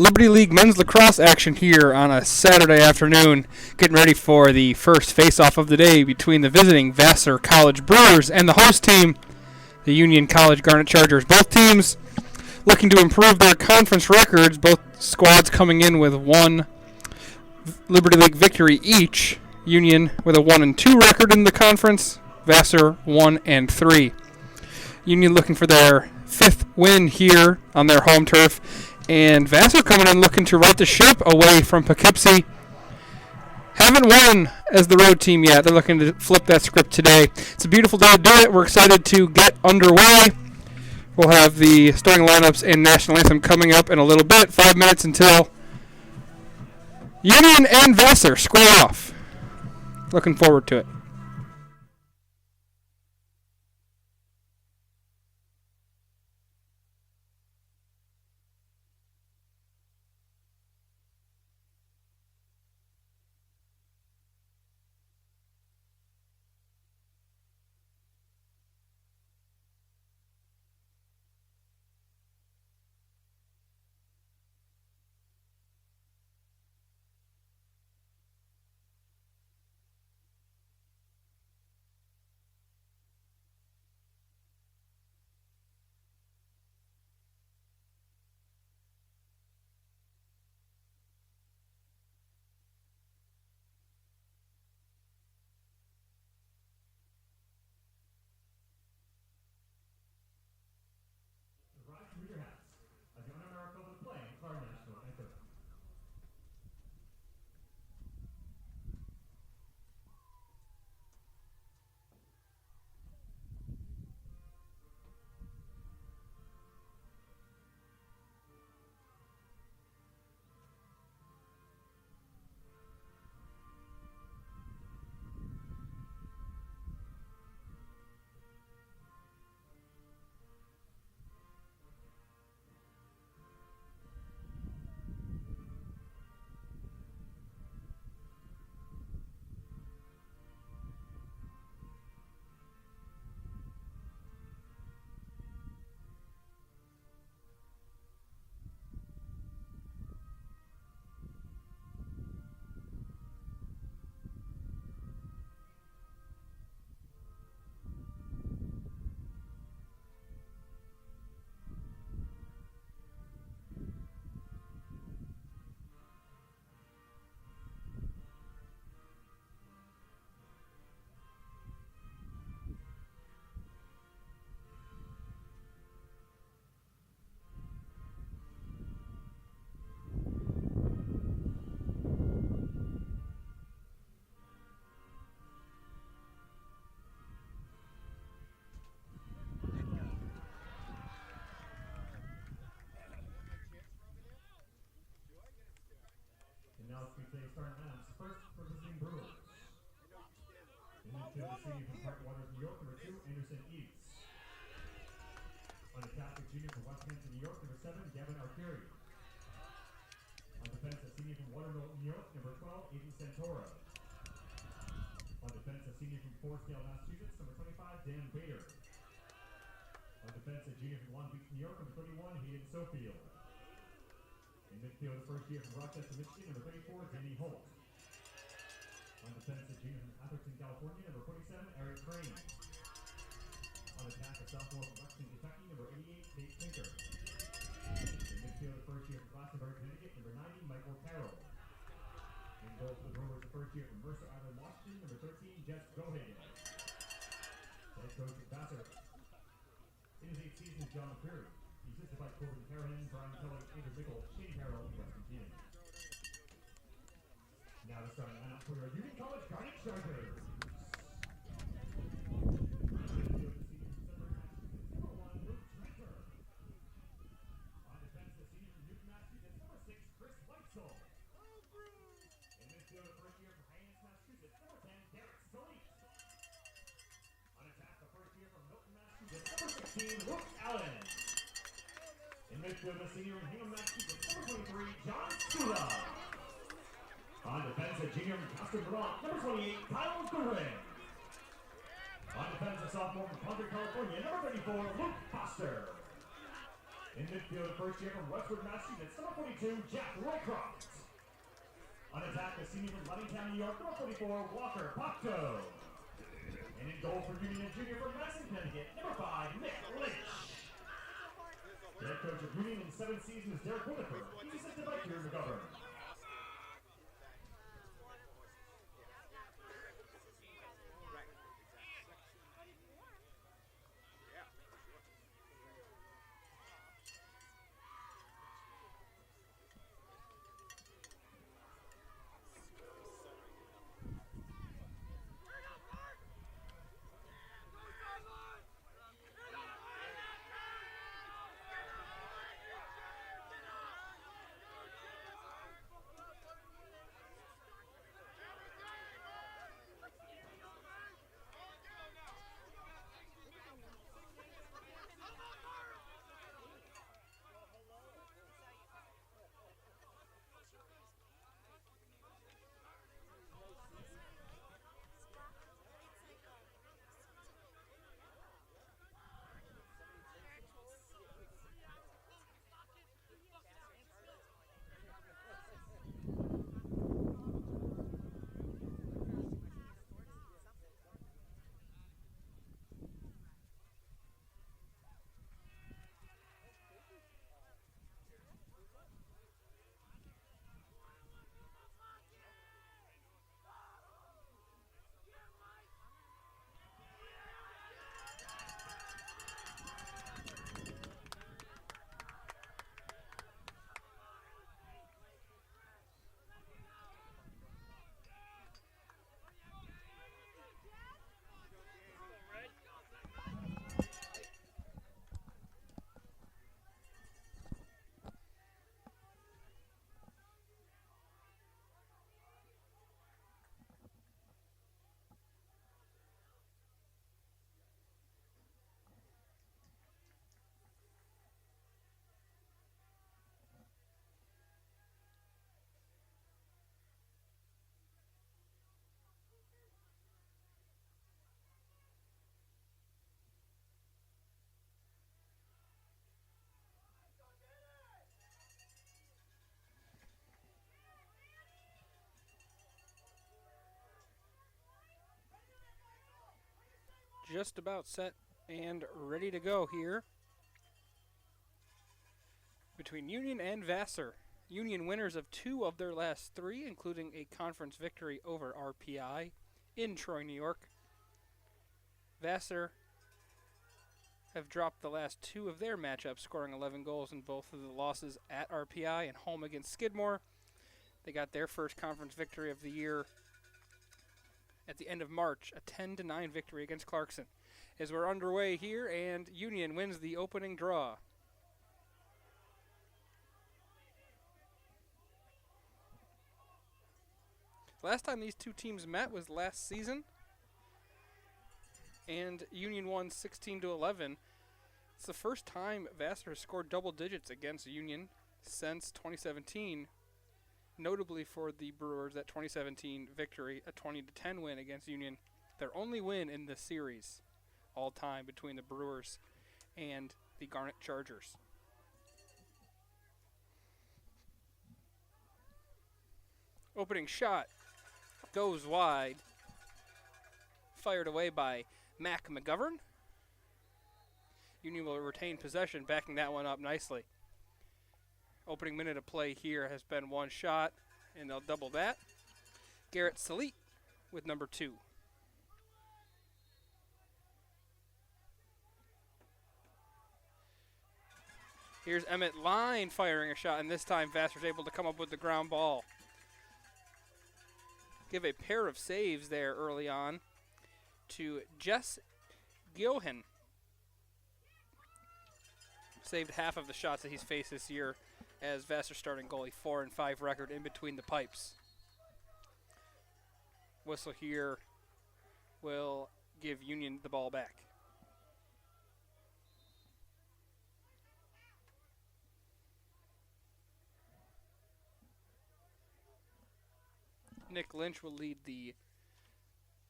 Liberty League men's lacrosse action here on a Saturday afternoon, getting ready for the first face-off of the day between the visiting Vassar College Brewers and the host team, the Union College Garnet Chargers. Both teams looking to improve their conference records, both squads coming in with one Liberty League victory each. Union with a 1-2 record in the conference, Vassar 1-3. Union looking for their fifth win here on their home turf. And Vassar coming in looking to right the ship away from Poughkeepsie. Haven't won as the road team yet. They're looking to flip that script today. It's a beautiful day to do it. We're excited to get underway. We'll have the starting lineups and national anthem coming up in a little bit. 5 minutes until Union and Vassar square off. Looking forward to it. In midfield, first year from Westwood, Massachusetts, number 42, Jack Roycroft. On attack, a senior from Levittown, New York, number 44, Walker Popko. And in goal for Union and junior from Madison, Connecticut, number 5, Nick Lynch. The head coach of Union in 7 seasons is Derek Whitaker. He's assisted by Kieran McGovern. Just about set and ready to go here between Union and Vassar. Union winners of 2 of their last 3, including a conference victory over RPI in Troy, New York. Vassar have dropped the last 2 of their matchups, scoring 11 goals in both of the losses at RPI and home against Skidmore. They got their first conference victory of the year at the end of March, a 10-9 victory against Clarkson. As we're underway here, and Union wins the opening draw. Last time these two teams met was last season, and Union won 16-11. It's the first time Vassar has scored double digits against Union since 2017. Notably for the Brewers, that 2017 victory, a 20-10 win against Union, their only win in the series all time between the Brewers and the Garnet Chargers. Opening shot goes wide, fired away by Mac McGovern. Union will retain possession, backing that one up nicely. Opening minute of play here has been 1 shot, and they'll double that. Garrett Salit with number 2. Here's Emmett Line firing a shot, and this time Vassar's able to come up with the ground ball. Give a pair of saves there early on to Jess Gilhan. Saved half of the shots that he's faced this year as Vassar starting goalie, 4-5 record in between the pipes. Whistle here will give Union the ball back. Nick Lynch will lead the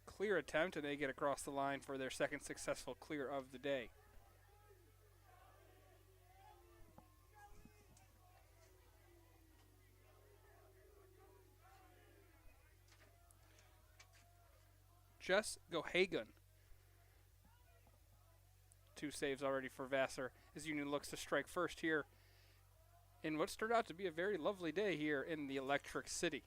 clear attempt, and they get across the line for their second successful clear of the day. Jess Gohagen. 2 saves already for Vassar as Union looks to strike first here in what turned out to be a very lovely day here in the Electric City.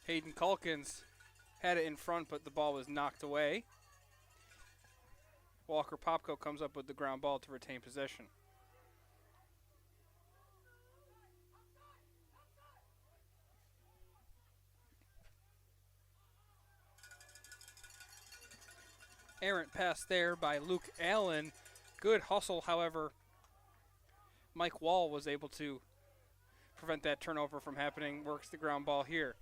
Hayden Calkins had it in front, but the ball was knocked away. Walker Popko comes up with the ground ball to retain possession. Errant pass there by Luke Allen. Good hustle, however. Mike Wall was able to prevent that turnover from happening. Works the ground ball here.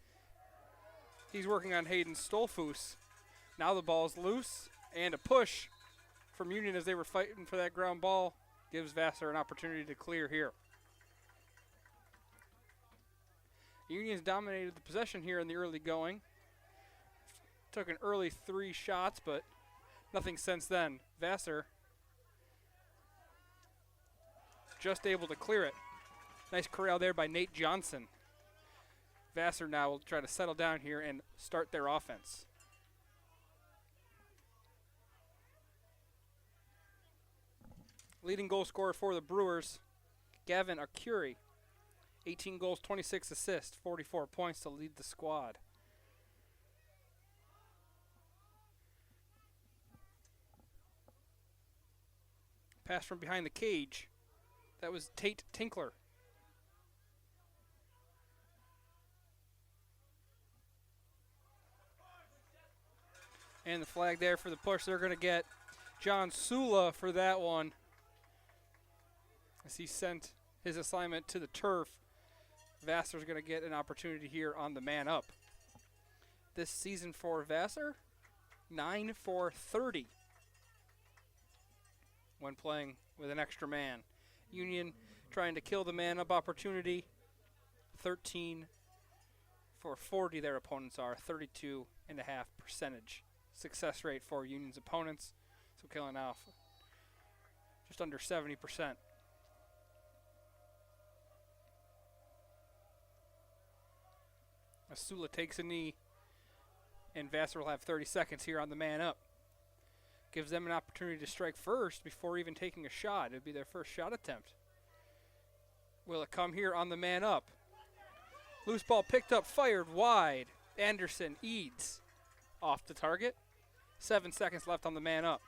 He's working on Hayden Stolfus. Now the ball's loose, and a push from Union as they were fighting for that ground ball gives Vassar an opportunity to clear here. Union's dominated the possession here in the early going. Took an early 3 shots, but nothing since then. Vassar just able to clear it. Nice corral there by Nate Johnson. Vassar now will try to settle down here and start their offense. Leading goal scorer for the Brewers, Gavin Arcuri. 18 goals, 26 assists, 44 points to lead the squad. Pass from behind the cage. That was Tate Tinkler. And the flag there for the push. They're going to get John Sula for that one, as he sent his assignment to the turf. Vassar's going to get an opportunity here on the man up. This season for Vassar, 9 for 30 when playing with an extra man. Union trying to kill the man up opportunity. 13 for 40 their opponents are, 32.5% success rate for Union's opponents. So killing off just under 70%. Asula takes a knee, and Vassar will have 30 seconds here on the man up. Gives them an opportunity to strike first before even taking a shot. It would be their first shot attempt. Will it come here on the man up? Loose ball picked up, fired wide. Anderson Eads off the target. 7 seconds left on the man up.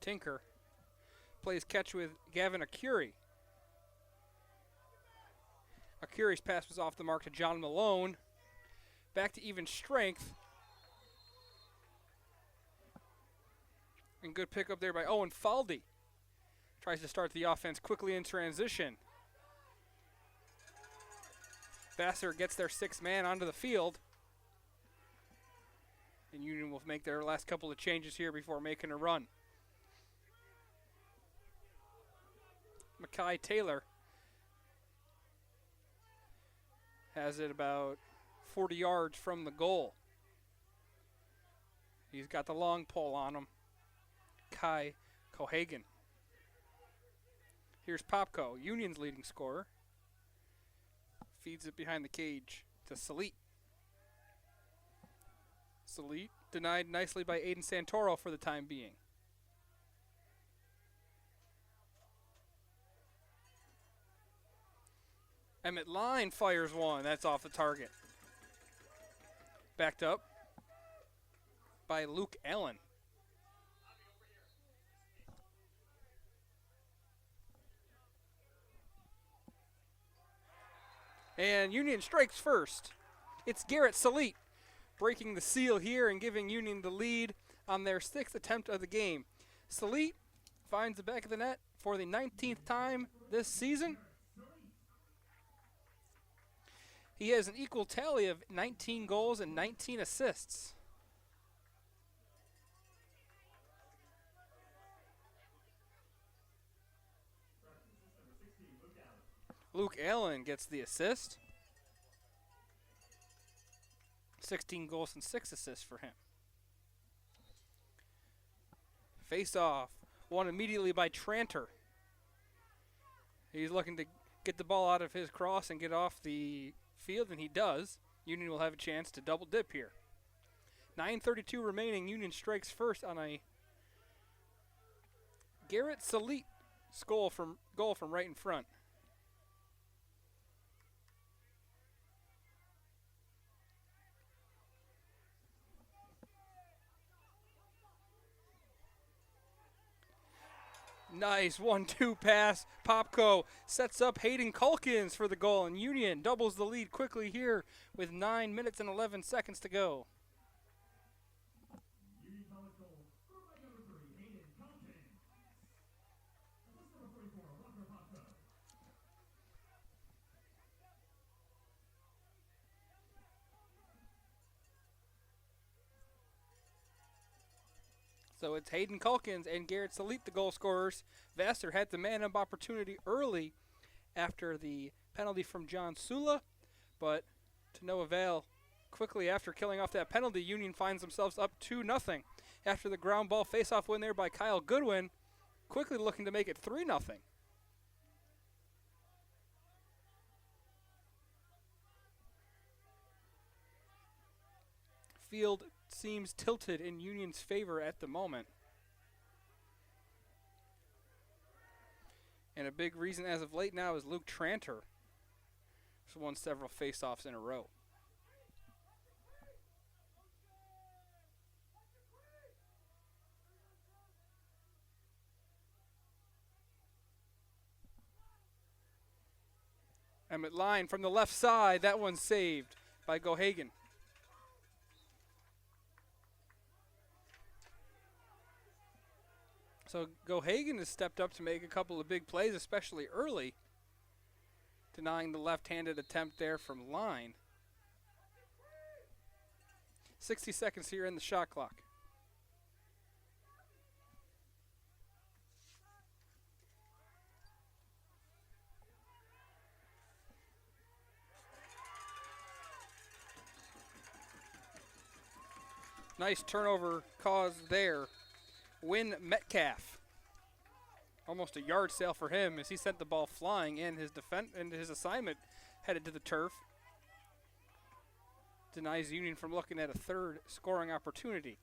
Tinker plays catch with Gavin Arcuri. Arcuri's pass was off the mark to John Malone. Back to even strength. And good pickup there by Owen Faldy. Tries to start the offense quickly in transition. Vassar gets their 6th man onto the field. And Union will make their last couple of changes here before making a run. Mackay Taylor has it about 40 yards from the goal. He's got the long pole on him. Kai Cohagen. Here's Popko, Union's leading scorer. Feeds it behind the cage to Salit. Salit denied nicely by Aiden Santoro for the time being. Emmett Line fires one. That's off the target. Backed up by Luke Allen. And Union strikes first. It's Garrett Salit breaking the seal here and giving Union the lead on their 6th attempt of the game. Salit finds the back of the net for the 19th time this season. He has an equal tally of 19 goals and 19 assists. Luke Allen gets the assist. 16 goals and 6 assists for him. Face off. Won immediately by Tranter. He's looking to get the ball out of his cross and get off the field, and he does. Union will have a chance to double dip here. 9:32 remaining. Union strikes first on a Garrett Salit goal from right in front. Nice 1-2 pass. Popko sets up Hayden Calkins for the goal, and Union doubles the lead quickly here with 9 minutes and 11 seconds to go. Union College goal, scored by number 3, Hayden Calkins. Assist number 44, Walker Popko. So it's Hayden Calkins and Garrett Salit, the goal scorers. Vassar had the man-up opportunity early after the penalty from John Sula, but to no avail. Quickly after killing off that penalty, Union finds themselves up 2-0 after the ground ball face-off win there by Kyle Goodwin, quickly looking to make it 3-0. Field seems tilted in Union's favor at the moment. And a big reason as of late now is Luke Tranter, who's won several face-offs in a row. Emmett Line from the left side. That one's saved by Gohagen. So Gohagen has stepped up to make a couple of big plays, especially early, denying the left-handed attempt there from Line. 60 seconds here in the shot clock. Nice turnover caused there. Win Metcalf. Almost a yard sale for him as he sent the ball flying, and his assignment headed to the turf. Denies Union from looking at a third scoring opportunity.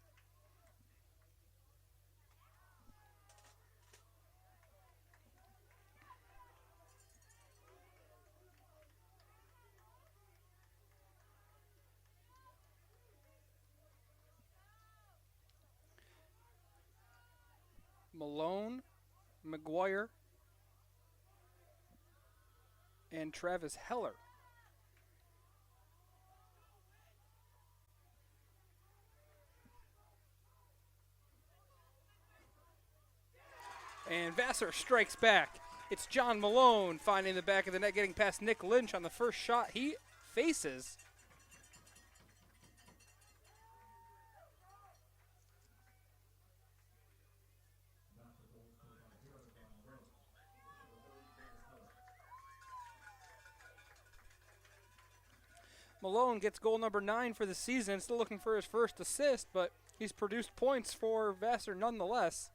Malone, McGuire, and Travis Heller. And Vassar strikes back. It's John Malone finding the back of the net, getting past Nick Lynch on the first shot he faces. Malone gets goal number 9 for the season, still looking for his first assist, but he's produced points for Vassar nonetheless.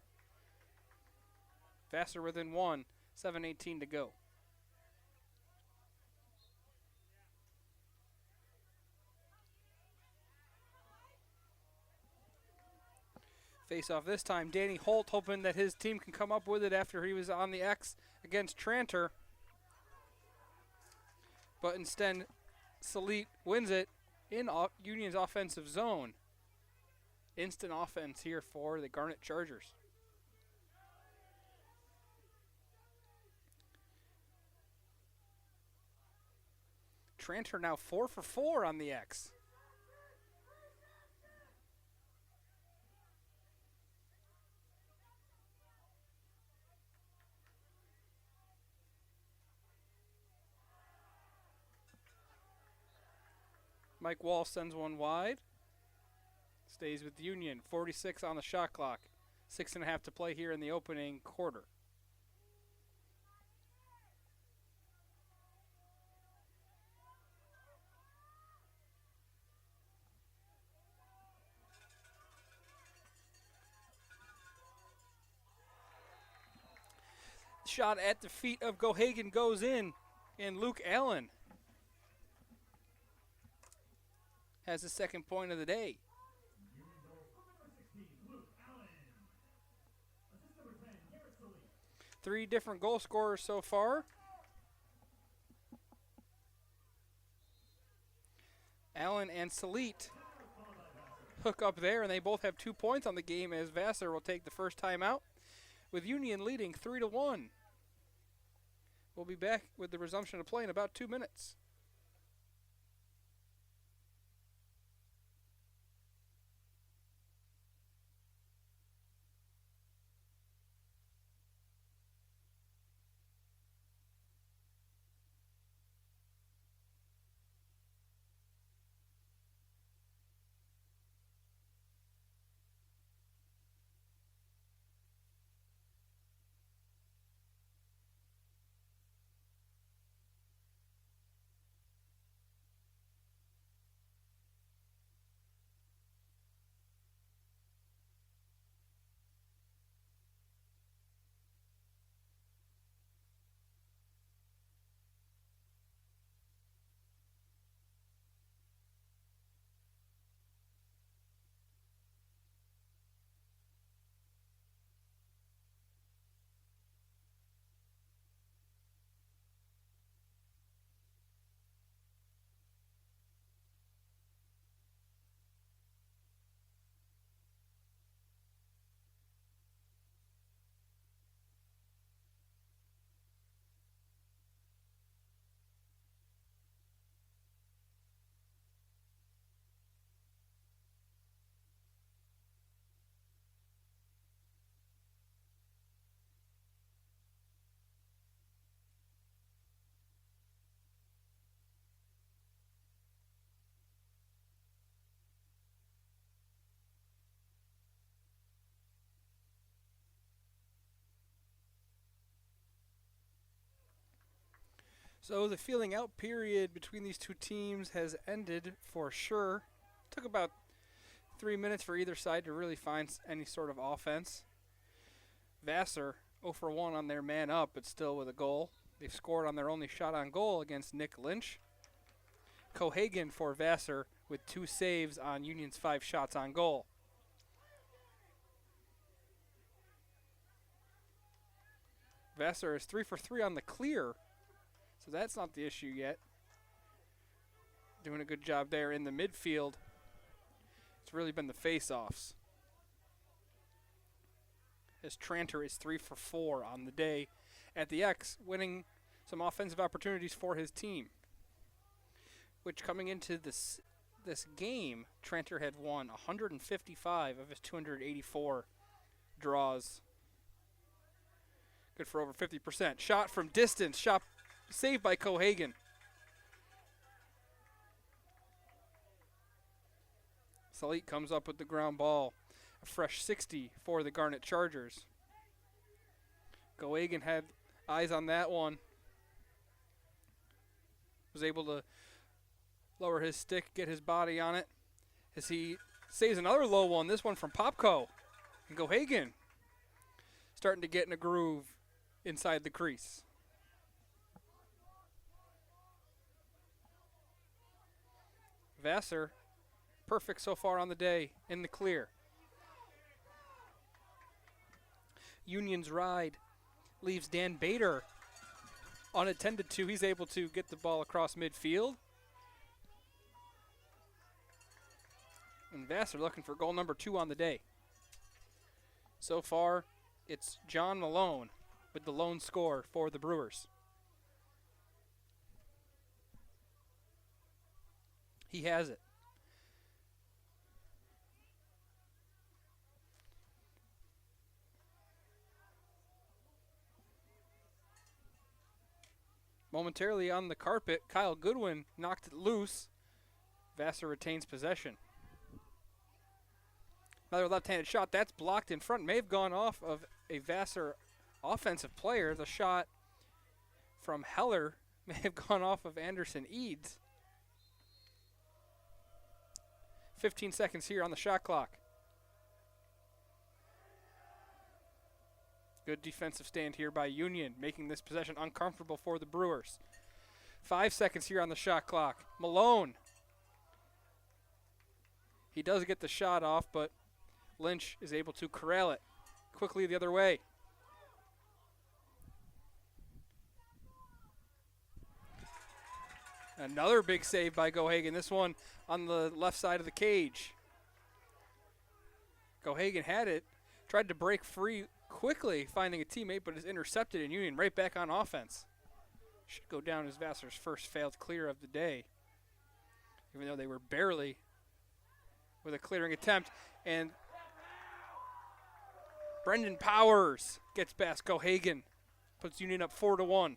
Vassar within 1, 7:18 to go. Face off this time, Danny Holt hoping that his team can come up with it after he was on the X against Tranter. But instead, Salit wins it in Union's offensive zone. Instant offense here for the Garnet Chargers. Tranter now 4 for 4 on the X. Mike Wall sends one wide. Stays with Union. 46 on the shot clock. 6.5 to play here in the opening quarter. shot at the feet of Gohagen goes in, and Luke Allen has the second point of the day. Three different goal scorers so far. Allen and Salit hook up there, and they both have 2 points on the game as Vassar will take the first time out, with Union leading 3-1. We'll be back with the resumption of play in about 2 minutes. So the feeling out period between these two teams has ended for sure. Took about 3 minutes for either side to really find any sort of offense. Vassar 0 for 1 on their man up, but still with a goal. They've scored on their only shot on goal against Nick Lynch. Cohagen for Vassar with 2 saves on Union's 5 shots on goal. Vassar is 3 for 3 on the clear, so that's not the issue yet. Doing a good job there in the midfield. It's really been the face-offs, as Tranter is 3 for 4 on the day at the X, winning some offensive opportunities for his team. Which, coming into this game, Tranter had won 155 of his 284 draws. Good for over 50%. Shot from distance, shot saved by Cohagen. Salit comes up with the ground ball. A fresh 60 for the Garnet Chargers. Cohagen had eyes on that one. Was able to lower his stick, get his body on it, as he saves another low one, this one from Popko. And Cohagen starting to get in a groove inside the crease. Vassar, perfect so far on the day, in the clear. Union's ride leaves Dan Bader unattended to. He's able to get the ball across midfield. And Vassar looking for goal number 2 on the day. So far, it's John Malone with the lone score for the Brewers. He has it. Momentarily on the carpet, Kyle Goodwin knocked it loose. Vassar retains possession. Another left-handed shot, that's blocked in front. May have gone off of a Vassar offensive player. The shot from Heller may have gone off of Anderson Eads. 15 seconds here on the shot clock. Good defensive stand here by Union, making this possession uncomfortable for the Brewers. 5 seconds here on the shot clock. Malone. He does get the shot off, but Lynch is able to corral it quickly the other way. Another big save by Gohagen, this one on the left side of the cage. Gohagen had it, tried to break free quickly, finding a teammate, but is intercepted, and Union right back on offense. Should go down as Vassar's first failed clear of the day, even though they were barely with a clearing attempt. And Brendan Powers gets past Gohagen, puts Union up 4-1.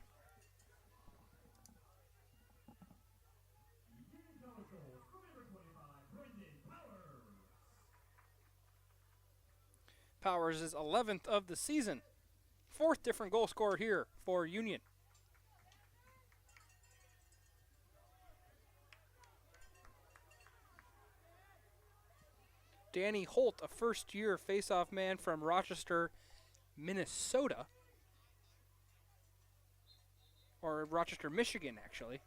Powers is 11th of the season. 4th different goal scorer here for Union. Danny Holt, a first-year face-off man from Rochester, Minnesota. Or Rochester, Michigan, actually.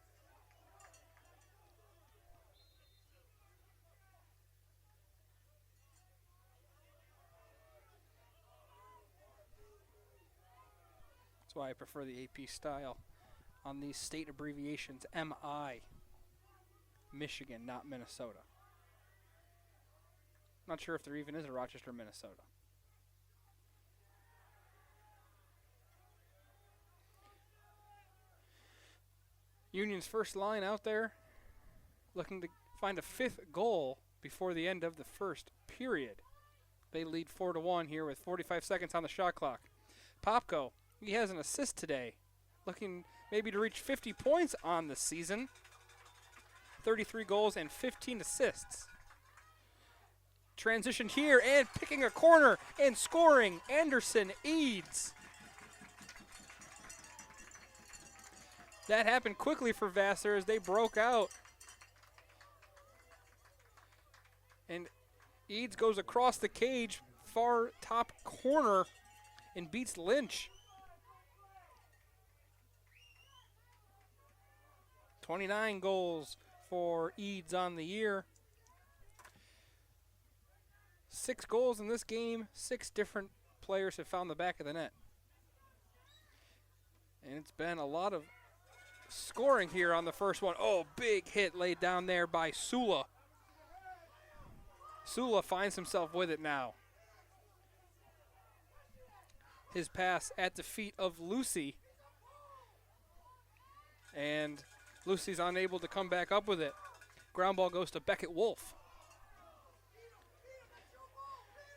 That's why I prefer the AP style on these state abbreviations. MI. Michigan, not Minnesota. Not sure if there even is a Rochester, Minnesota. Union's first line out there, looking to find a 5th goal before the end of the first period. They lead 4-1 here with 45 seconds on the shot clock. Popko, he has an assist today, looking maybe to reach 50 points on the season. 33 goals and 15 assists. Transition here and picking a corner and scoring, Anderson Eads. That happened quickly for Vassar as they broke out. And Eads goes across the cage, far top corner, and beats Lynch. 29 goals for Eads on the year. 6 goals in this game. 6 different players have found the back of the net. And it's been a lot of scoring here on the first one. Oh, big hit laid down there by Sula. Sula finds himself with it now. His pass at the feet of Lucy. And Lucy's unable to come back up with it. Ground ball goes to Beckett Wolf.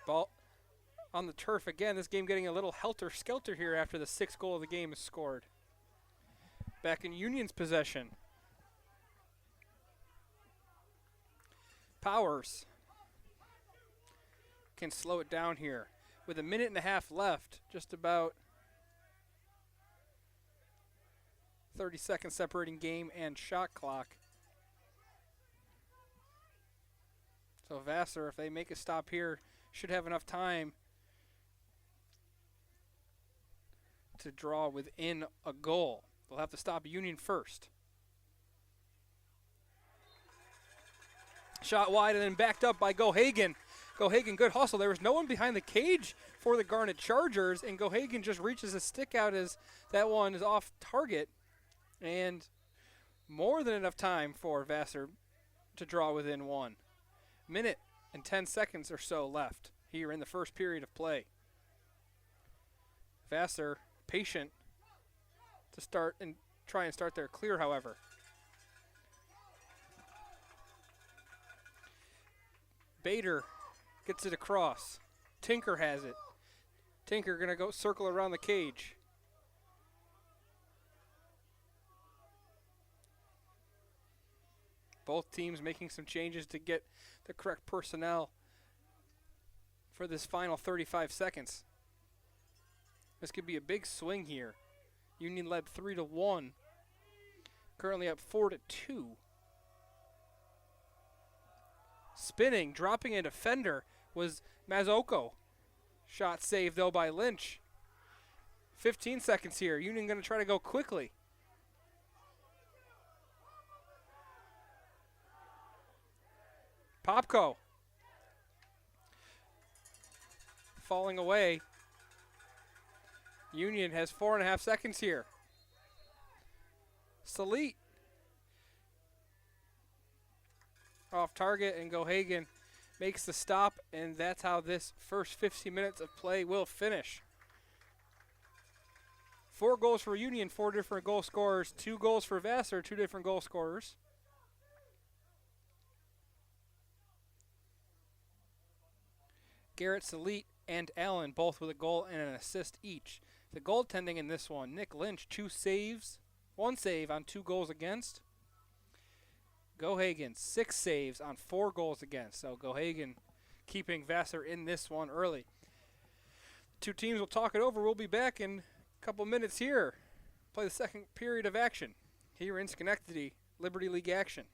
Ball on the turf again. This game getting a little helter-skelter here after the 6th goal of the game is scored. Back in Union's possession. Powers can slow it down here. With a minute and a half left, just about 30 seconds separating game and shot clock. So Vassar, if they make a stop here, should have enough time to draw within a goal. They'll have to stop Union first. Shot wide and then backed up by Gohagen. Gohagen, good hustle. There was no one behind the cage for the Garnet Chargers, and Gohagen just reaches a stick out as that one is off target. And more than enough time for Vassar to draw within 1 minute and 10 seconds or so left here in the first period of play. Vassar patient to start and try and start their clear, however. Bader gets it across. Tinker has it. Tinker going to go circle around the cage. Both teams making some changes to get the correct personnel for this final 35 seconds. This could be a big swing here. Union led 3-1. Currently up 4-2. Spinning, dropping a defender was Mazoko. Shot saved though by Lynch. 15 seconds here. Union going to try to go quickly. Popko falling away. Union has 4.5 seconds here. Salit off target, and Gohagen makes the stop, and that's how this first 15 minutes of play will finish. 4 goals for Union, 4 different goal scorers. 2 goals for Vassar, 2 different goal scorers. Garrett, Salit, and Allen both with a goal and an assist each. The goaltending in this one, Nick Lynch, 2 saves, 1 save on 2 goals against. Gohagen, 6 saves on 4 goals against. So Gohagen keeping Vassar in this one early. 2 teams will talk it over. We'll be back in a couple minutes here. Play the second period of action here in Schenectady, Liberty League action.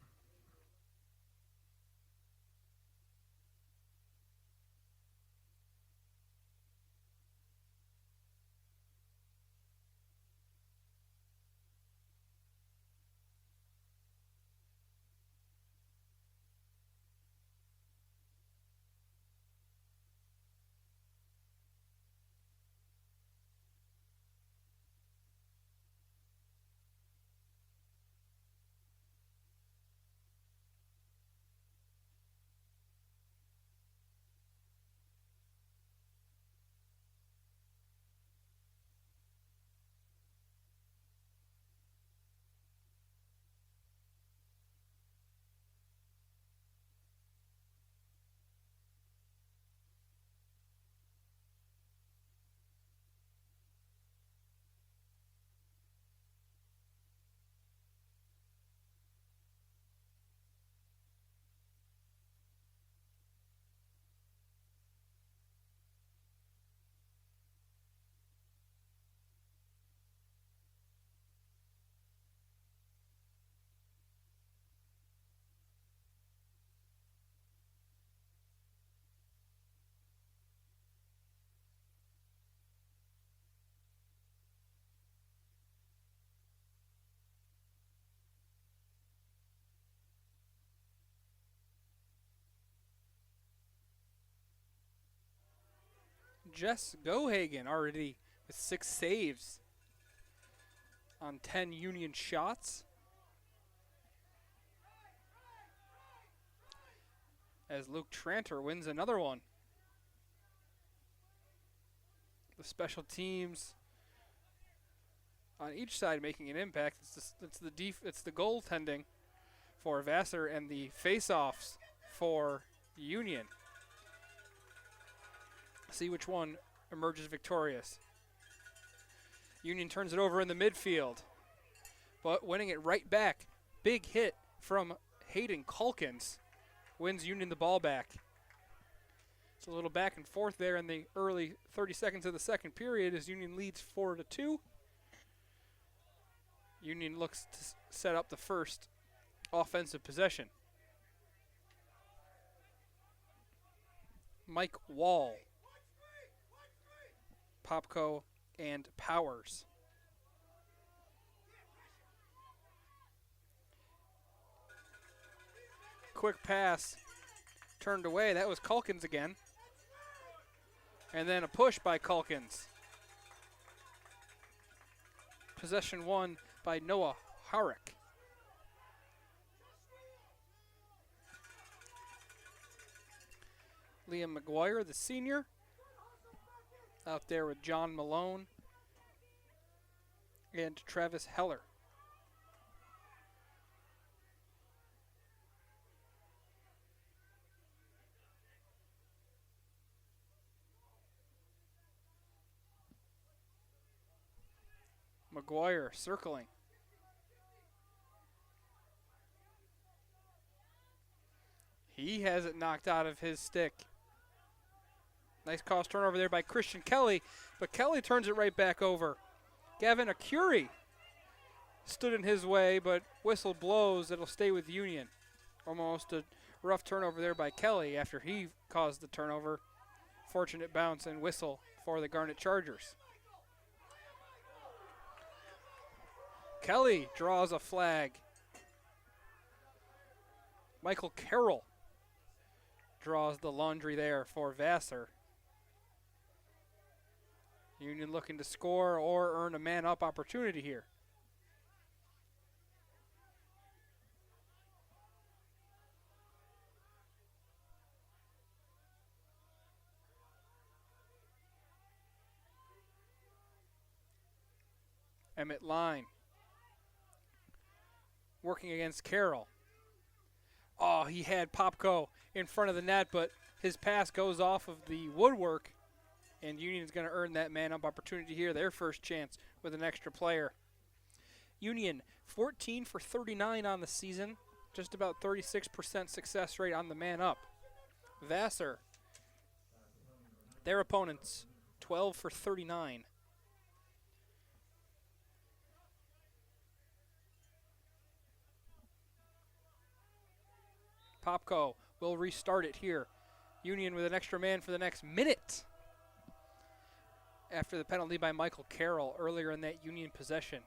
Jess Gohagen already with 6 saves on 10 Union shots. As Luke Tranter wins another one. The special teams on each side making an impact. It's the goaltending for Vassar and the face-offs for Union. See which one emerges victorious. Union turns it over in the midfield, but winning it right back. Big hit from Hayden Calkins wins Union the ball back. It's a little back and forth there in the early 30 seconds of the second period as Union leads 4-2. Union looks to set up the first offensive possession. Mike Wall, Popko, and Powers. Quick pass turned away. That was Calkins again. And then a push by Calkins. Possession won by Noah Harrick. Liam McGuire, the senior, out there with John Malone and Travis Heller. McGuire circling. He has it knocked out of his stick. Nice cross turnover there by Christian Kelly, but Kelly turns it right back over. Gavin Acuri stood in his way, but whistle blows. It'll stay with Union. Almost a rough turnover there by Kelly after he caused the turnover. Fortunate bounce and whistle for the Garnet Chargers. Kelly draws a flag. Michael Carroll draws the laundry there for Vassar. Union looking to score or earn a man-up opportunity here. Emmett Line working against Carroll. Oh, he had Popko in front of the net, but his pass goes off of the woodwork, and Union's going to earn that man-up opportunity here, their first chance with an extra player. Union, 14 for 39 on the season, just about 36% success rate on the man-up. Vassar, their opponents, 12 for 39. Popko will restart it here. Union with an extra man for the next minute after the penalty by Michael Carroll earlier in that Union possession.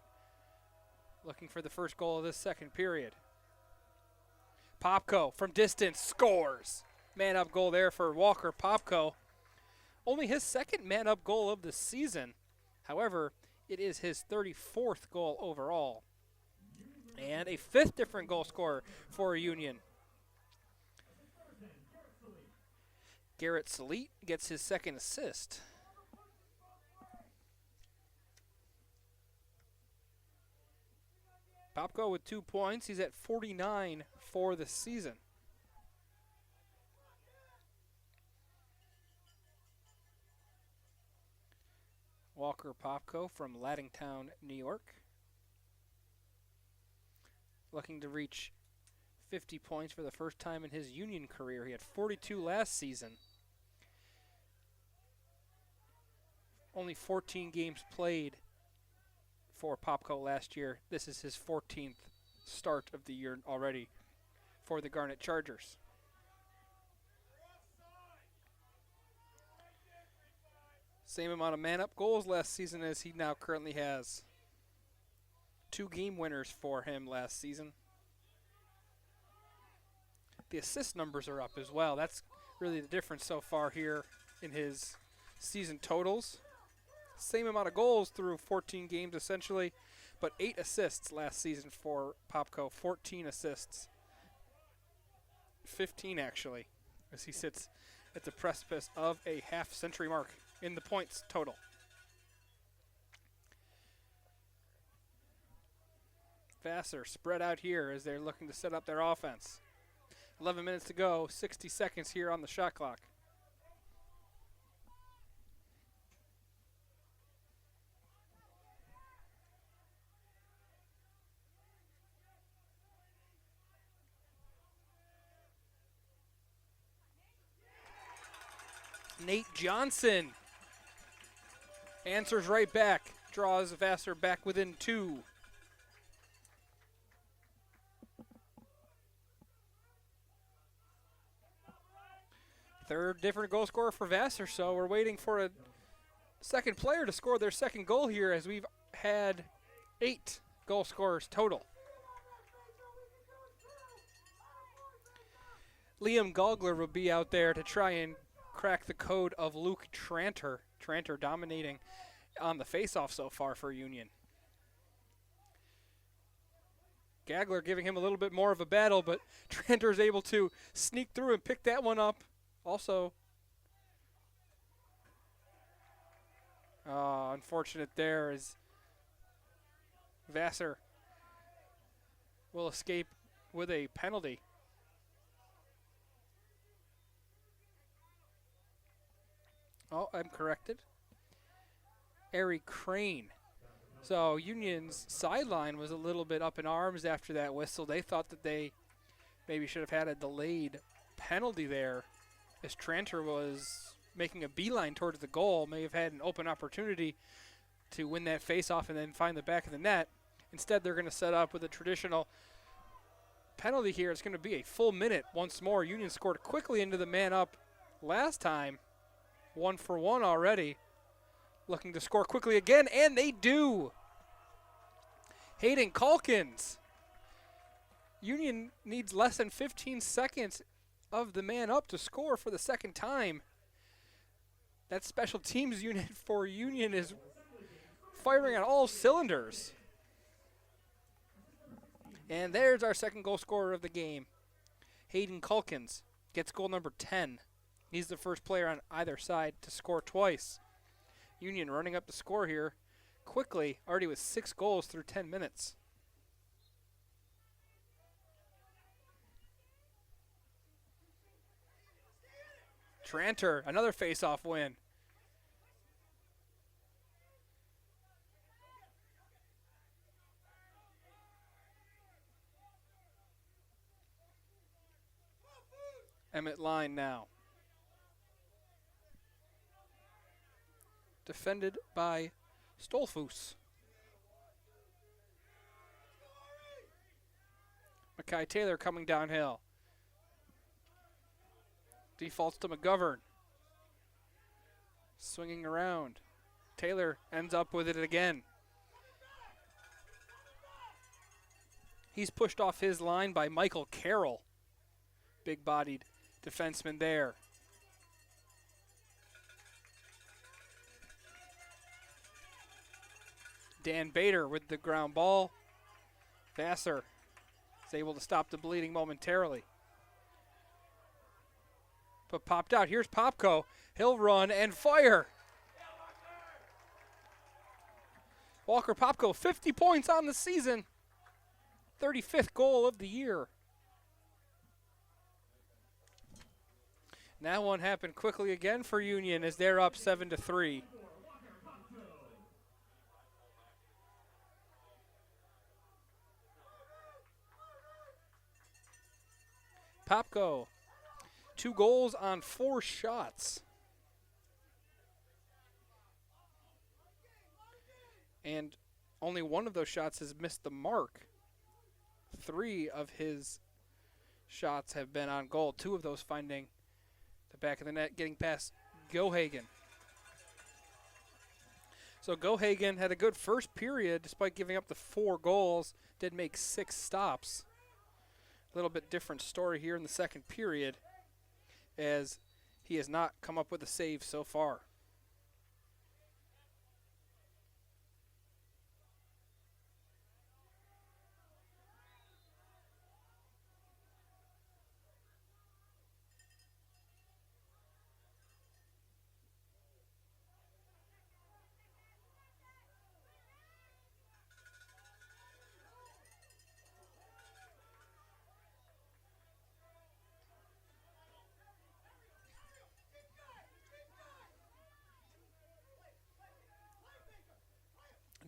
Looking for the first goal of this second period. Popko from distance scores. Man-up goal there for Walker Popko. Only his second man-up goal of the season. However, it is his 34th goal overall. And a fifth different goal scorer for Union. Garrett Salite gets his second assist. Popko with 2 points. He's at 49 for the season. Walker Popko from Laddingtown, New York. Looking to reach 50 points for the first time in his Union career. He had 42 last season. Only 14 games played for Popko last year. This is his 14th start of the year already for the Garnet Chargers. Same amount of man-up goals last season as he now currently has. 2 game winners for him last season. The assist numbers are up as well. That's really the difference so far here in his season totals. Same amount of goals through 14 games essentially, but 8 assists last season for Popko. 14 assists. 15 actually, as he sits at the precipice of a half-century mark in the points total. Vassar spread out here as they're looking to set up their offense. 11 minutes to go, 60 seconds here on the shot clock. Nate Johnson answers right back, draws Vassar back within 2. Third different goal scorer for Vassar, so we're waiting for a second player to score their second goal here as we've had 8 goal scorers total. Liam Gogler will be out there to try and crack the code of Luke Tranter. Tranter dominating on the faceoff so far for Union. Gagler giving him a little bit more of a battle, but Tranter is able to sneak through and pick that one up. Also, unfortunate there is Vassar will escape with a penalty. Oh, I'm corrected. Ari Crane. So Union's sideline was a little bit up in arms after that whistle. They thought that they maybe should have had a delayed penalty there, as Tranter was making a beeline towards the goal, may have had an open opportunity to win that faceoff and then find the back of the net. Instead, they're going to set up with a traditional penalty here. It's going to be a full minute once more. Union scored quickly into the man up last time. 1-for-1 already. Looking to score quickly again, and they do. Hayden Calkins. Union needs less than 15 seconds of the man up to score for the second time. That special teams unit for Union is firing on all cylinders. And there's our second goal scorer of the game. Hayden Calkins gets goal number 10. He's the first player on either side to score twice. Union running up the score here quickly, already with 6 goals through 10 minutes. Tranter, another face-off win. Emmett Line now. Defended by Stolfus. Mackay Taylor coming downhill. Defaults to McGovern. Swinging around. Taylor ends up with it again. He's pushed off his line by Michael Carroll. Big-bodied defenseman there. Dan Bader with the ground ball. Vassar is able to stop the bleeding momentarily. But popped out. Here's Popko. He'll run and fire. Walker Popko, 50 points on the season. 35th goal of the year. And that one happened quickly again for Union as they're up 7-3. Popko, 2 goals on 4 shots. And only one of those shots has missed the mark. 3 of his shots have been on goal. 2 of those finding the back of the net, getting past Gohagen. So Gohagen had a good first period despite giving up the 4 goals. Did make 6 stops. A little bit different story here in the second period as he has not come up with a save so far.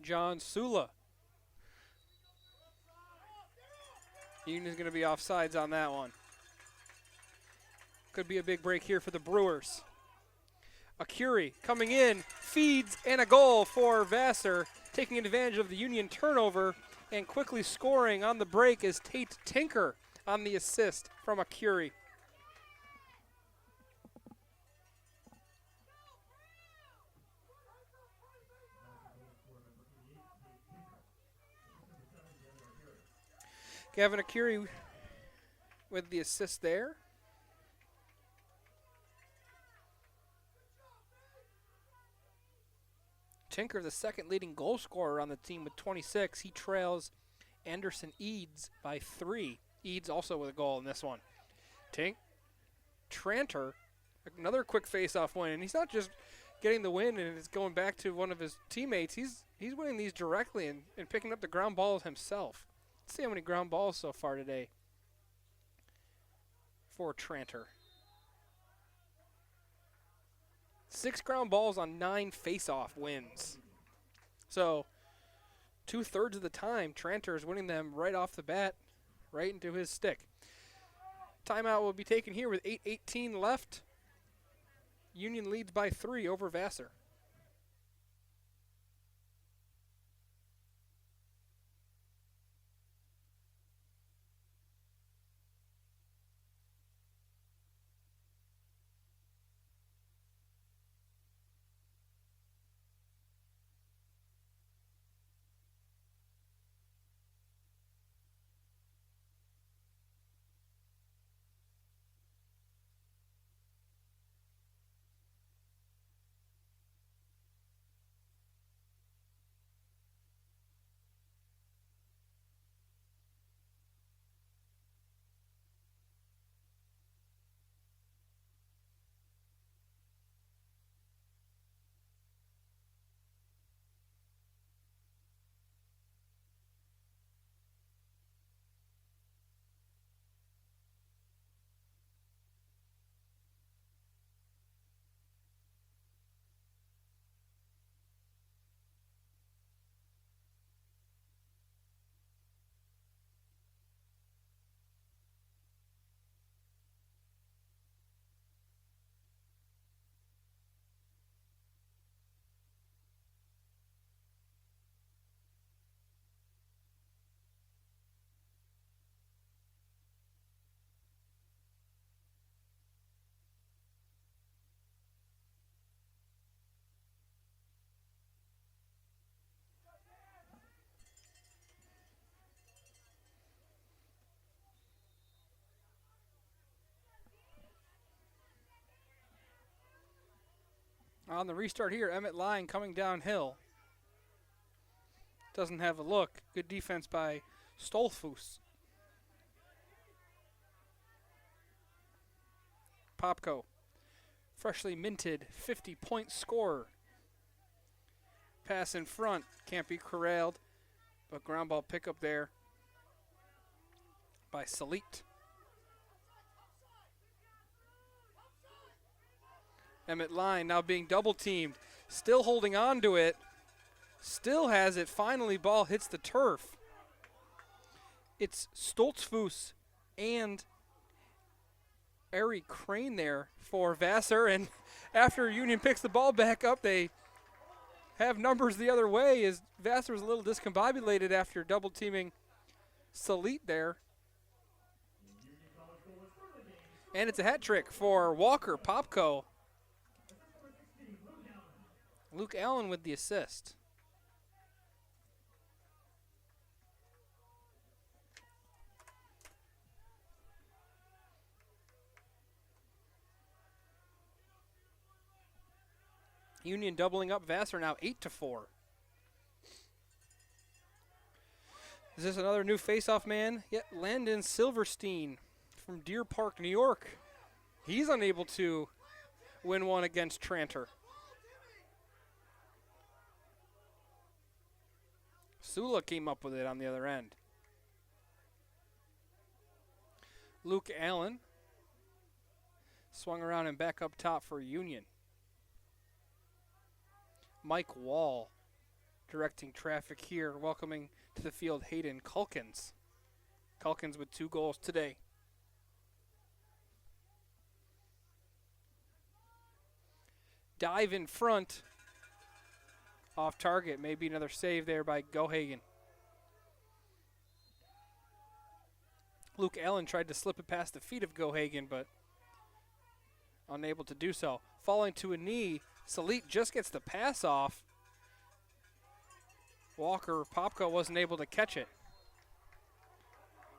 John Sula. Union's going to be offsides on that one. Could be a big break here for the Brewers. Akuri coming in, feeds, and a goal for Vassar, taking advantage of the Union turnover and quickly scoring on the break is Tate Tinker on the assist from Akuri. Gavin Akuri with the assist there. Tinker, the second leading goal scorer on the team with 26. He trails Anderson Eads by 3. Eads also with a goal in this one. Tranter, another quick face-off win. And he's not just getting the win and it's going back to one of his teammates. He's winning these directly and picking up the ground balls himself. Let's see how many ground balls so far today for Tranter. 6 ground balls on 9 face-off wins. So 2/3 of the time, Tranter is winning them right off the bat, right into his stick. Timeout will be taken here with 8:18 left. Union leads by 3 over Vassar. On the restart here, Emmett Line coming downhill. Doesn't have a look. Good defense by Stolfus. Popko, freshly minted 50-point scorer. Pass in front, can't be corralled, but ground ball pickup there by Salit. Emmett Line now being double teamed, still holding on to it, still has it, finally ball hits the turf. It's Stoltzfus and Ari Crane there for Vassar, and after Union picks the ball back up, they have numbers the other way as Vassar was a little discombobulated after double teaming Salit there. And it's a hat trick for Walker Popko. Luke Allen with the assist. Union doubling up Vassar now 8-4. Is this another new faceoff man? Yet Landon Silverstein from Deer Park, New York. He's unable to win one against Tranter. Sula came up with it on the other end. Luke Allen swung around and back up top for Union. Mike Wall directing traffic here, welcoming to the field Hayden Culkins. Culkins with 2 goals today. Dive in front. Off target, maybe another save there by Gohagen. Luke Allen tried to slip it past the feet of Gohagen, but unable to do so. Falling to a knee, Salit just gets the pass off. Walker Popko wasn't able to catch it.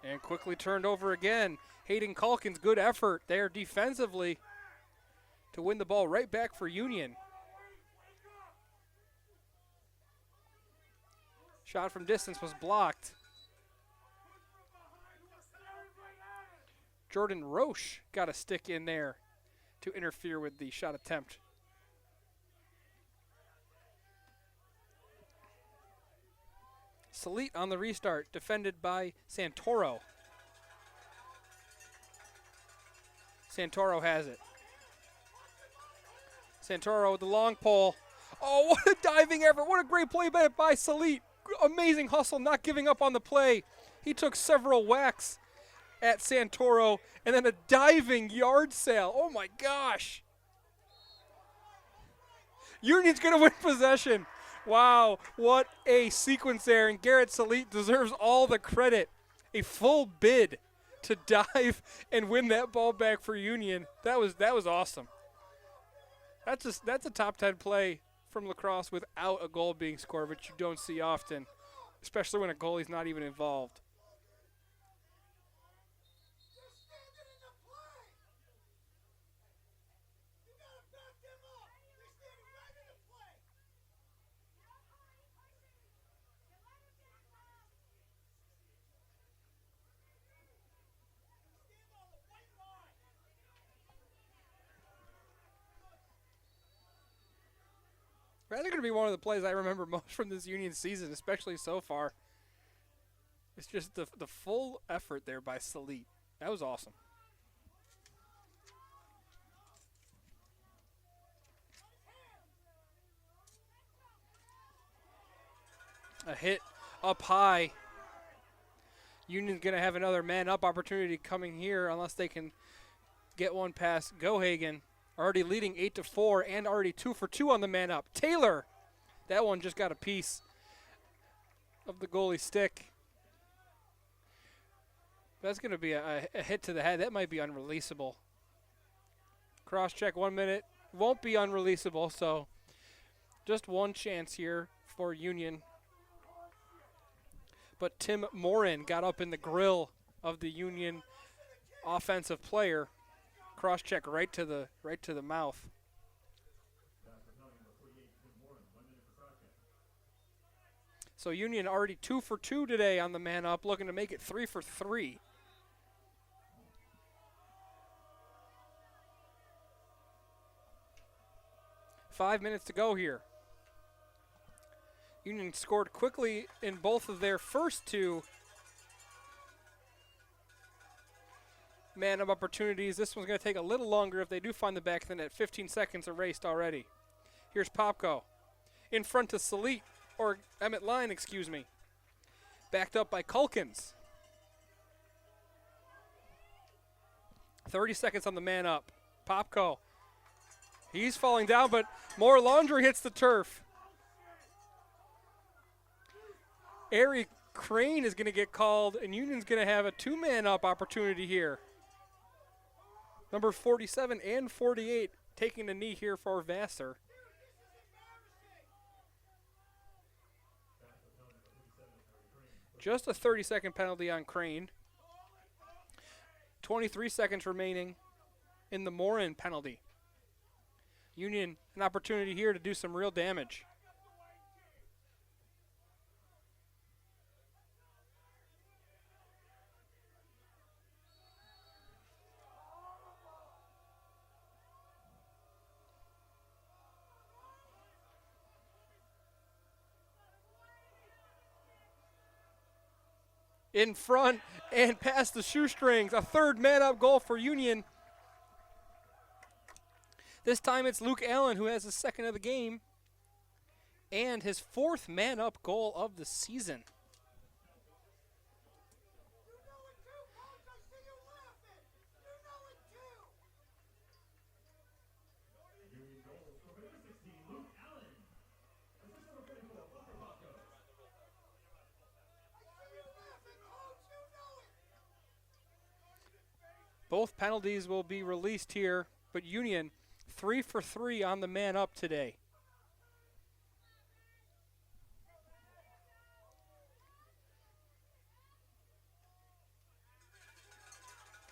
And quickly turned over again. Hayden Culkins, good effort there defensively to win the ball right back for Union. Shot from distance was blocked. Jordan Roche got a stick in there to interfere with the shot attempt. Salit on the restart, defended by Santoro. Santoro has it. Santoro with the long pole. Oh, what a diving effort. What a great play by Salit. Amazing hustle, not giving up on the play. He took several whacks at Santoro and then a diving yard sale. Oh my gosh. Union's going to win possession. Wow, what a sequence there. And Garrett Salit deserves all the credit. A full bid to dive and win that ball back for Union. That was awesome. That's a top 10 play from Lacrosse without a goal being scored, which you don't see often, especially when a goalie's not even involved. That's going to be one of the plays I remember most from this Union season, especially so far. It's just the full effort there by Salit. That was awesome. A hit up high. Union's going to have another man-up opportunity coming here unless they can get one past Gohagen. Already leading 8-4 and already 2 for 2 on the man up. Taylor, that one just got a piece of the goalie stick. That's going to be a hit to the head. That might be unreleasable. Cross check 1 minute. Won't be unreleasable, so just one chance here for Union. But Tim Morin got up in the grill of the Union offensive player. Cross check right to the mouth. So Union already 2 for 2 today on the man up, looking to make it 3 for 3. Five minutes to go here. Union scored quickly in both of their first two man-up opportunities. This one's going to take a little longer if they do find the back of the net. 15 seconds erased already. Here's Popko. In front to Salit, or Emmett Line, excuse me. Backed up by Culkins. 30 seconds on the man up. Popko. He's falling down, but more laundry hits the turf. Ari Crane is going to get called, and Union's going to have a two-man up opportunity here. Number 47 and 48 taking the knee here for Vassar. Just a 30-second penalty on Crane. 23 seconds remaining in the Morin penalty. Union, an opportunity here to do some real damage. In front and past the shoestrings. A third man-up goal for Union. This time it's Luke Allen who has his second of the game and his fourth man-up goal of the season. Both penalties will be released here, but Union 3 for 3 on the man up today.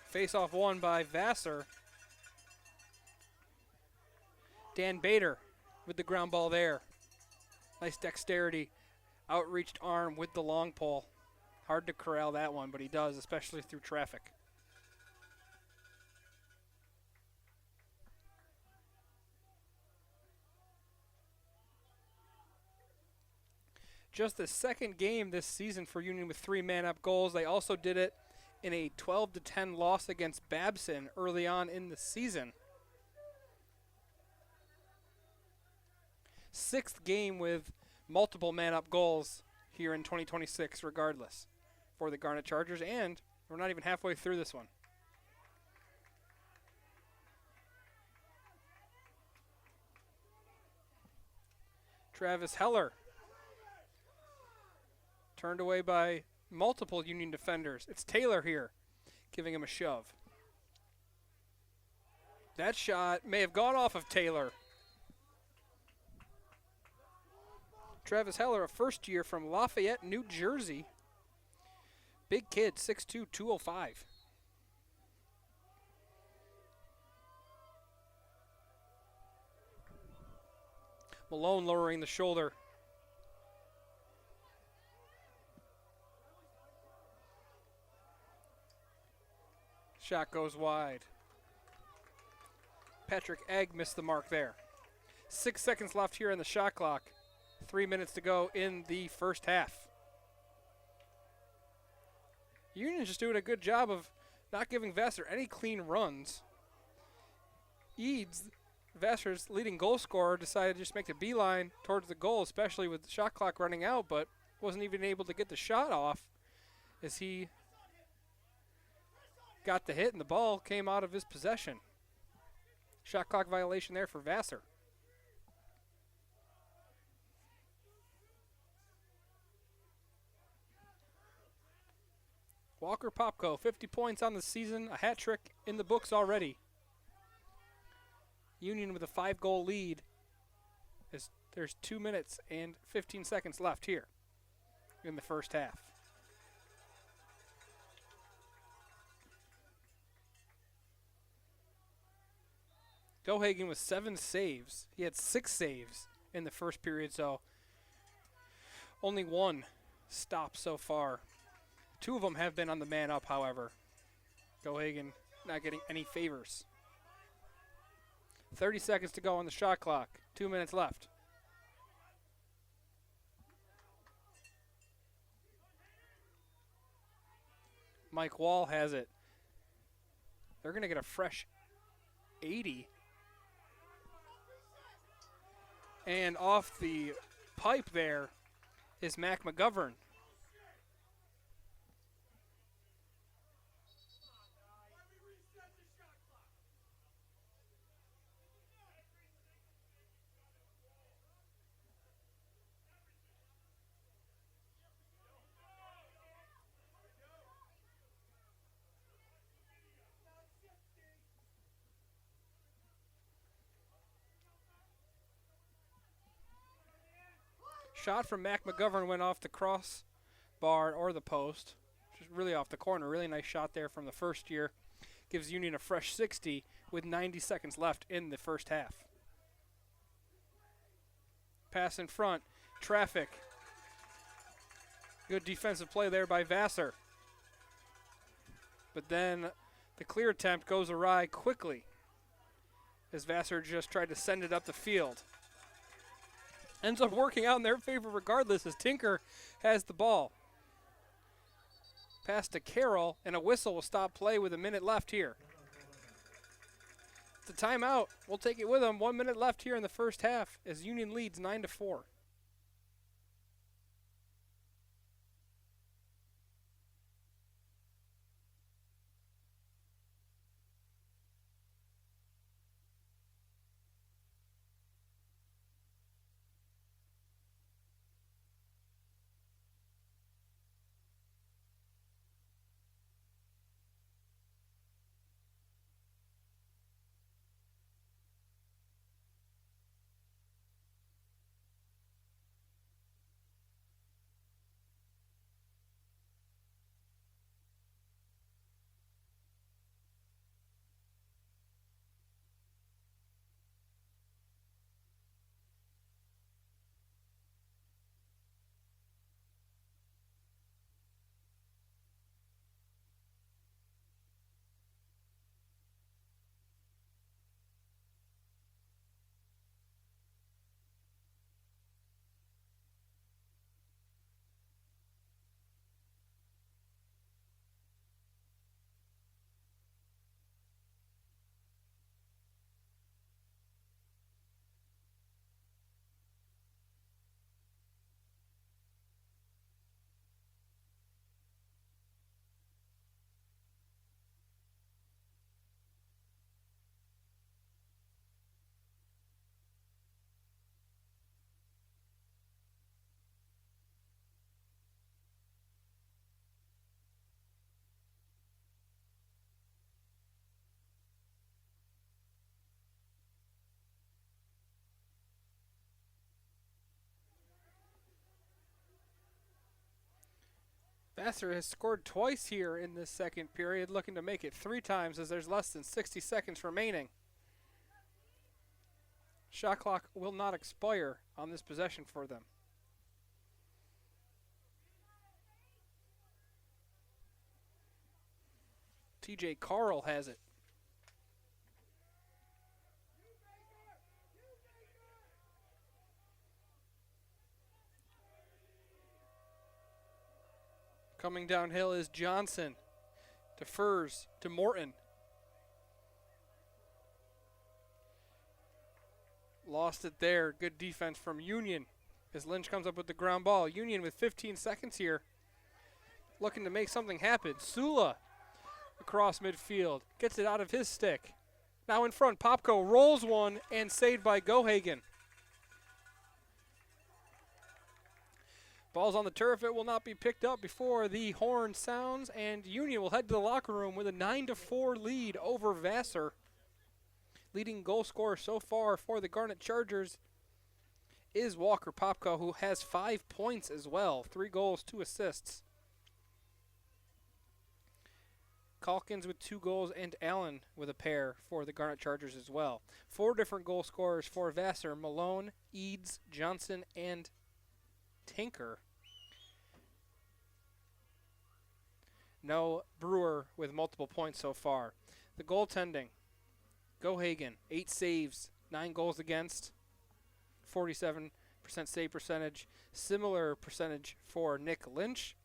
Face-off won by Vassar. Dan Bader with the ground ball there. Nice dexterity. Outreached arm with the long pole. Hard to corral that one, but he does, especially through traffic. Just the second game this season for Union with 3 man-up goals. They also did it in a 12-10 loss against Babson early on in the season. 6th game with multiple man-up goals here in 2026 regardless for the Garnet Chargers, and we're not even halfway through this one. Travis Heller. Turned away by multiple Union defenders. It's Taylor here giving him a shove. That shot may have gone off of Taylor. Travis Heller, a first year from Lafayette, New Jersey. Big kid, 6'2", 205. Malone lowering the shoulder. Shot goes wide. Patrick Egg missed the mark there. 6 seconds left here in the shot clock. 3 minutes to go in the first half. Union's just doing a good job of not giving Vassar any clean runs. Eads, Vassar's leading goal scorer, decided to just make the beeline towards the goal, especially with the shot clock running out, but wasn't even able to get the shot off as he got the hit and the ball came out of his possession. Shot clock violation there for Vassar. Walker Popko, 50 points on the season, a hat trick in the books already. Union with a 5-goal lead as there's 2 minutes and 15 seconds left here in the first half. Gohagen with 7 saves. He had 6 saves in the first period, so Only one stop so far. Two of them have been on the man up, however. Gohagen not getting any favors. 30 seconds to go on the shot clock. 2 minutes left. Mike Wall has it. They're going to get a fresh 80. And off the pipe there is Mac McGovern. Shot from Mac McGovern went off the crossbar or the post. Just really off the corner. Really nice shot there from the first year. Gives Union a fresh 60 with 90 seconds left in the first half. Pass in front. Traffic. Good defensive play there by Vassar. But then the clear attempt goes awry quickly as Vassar just tried to send it up the field. Ends up working out in their favor regardless as Tinker has the ball. Pass to Carroll, and a whistle will stop play with a minute left here. It's a timeout. We'll take it with them. 1 minute left here in the first half as Union leads 9-4. Vassar has scored twice here in this second period, looking to make it 3 times as there's less than 60 seconds remaining. Shot clock will not expire on this possession for them. TJ Carl has it. Coming downhill is Johnson. Defers to Morton. Lost it there. Good defense from Union as Lynch comes up with the ground ball. Union with 15 seconds here. Looking to make something happen. Sula across midfield. Gets it out of his stick. Now in front. Popko rolls one and saved by Gohagen. Ball's on the turf. It will not be picked up before the horn sounds, and Union will head to the locker room with a 9-4 lead over Vassar. Leading goal scorer so far for the Garnet Chargers is Walker Popko, who has 5 points as well. 3 goals, 2 assists. Calkins with 2 goals and Allen with a pair for the Garnet Chargers as well. 4 different goal scorers for Vassar: Malone, Eads, Johnson, and Tinker. No Brewer with multiple points so far. The goaltending. Go Hagen, 8 saves, 9 goals against, 47% save percentage. Similar percentage for Nick Lynch,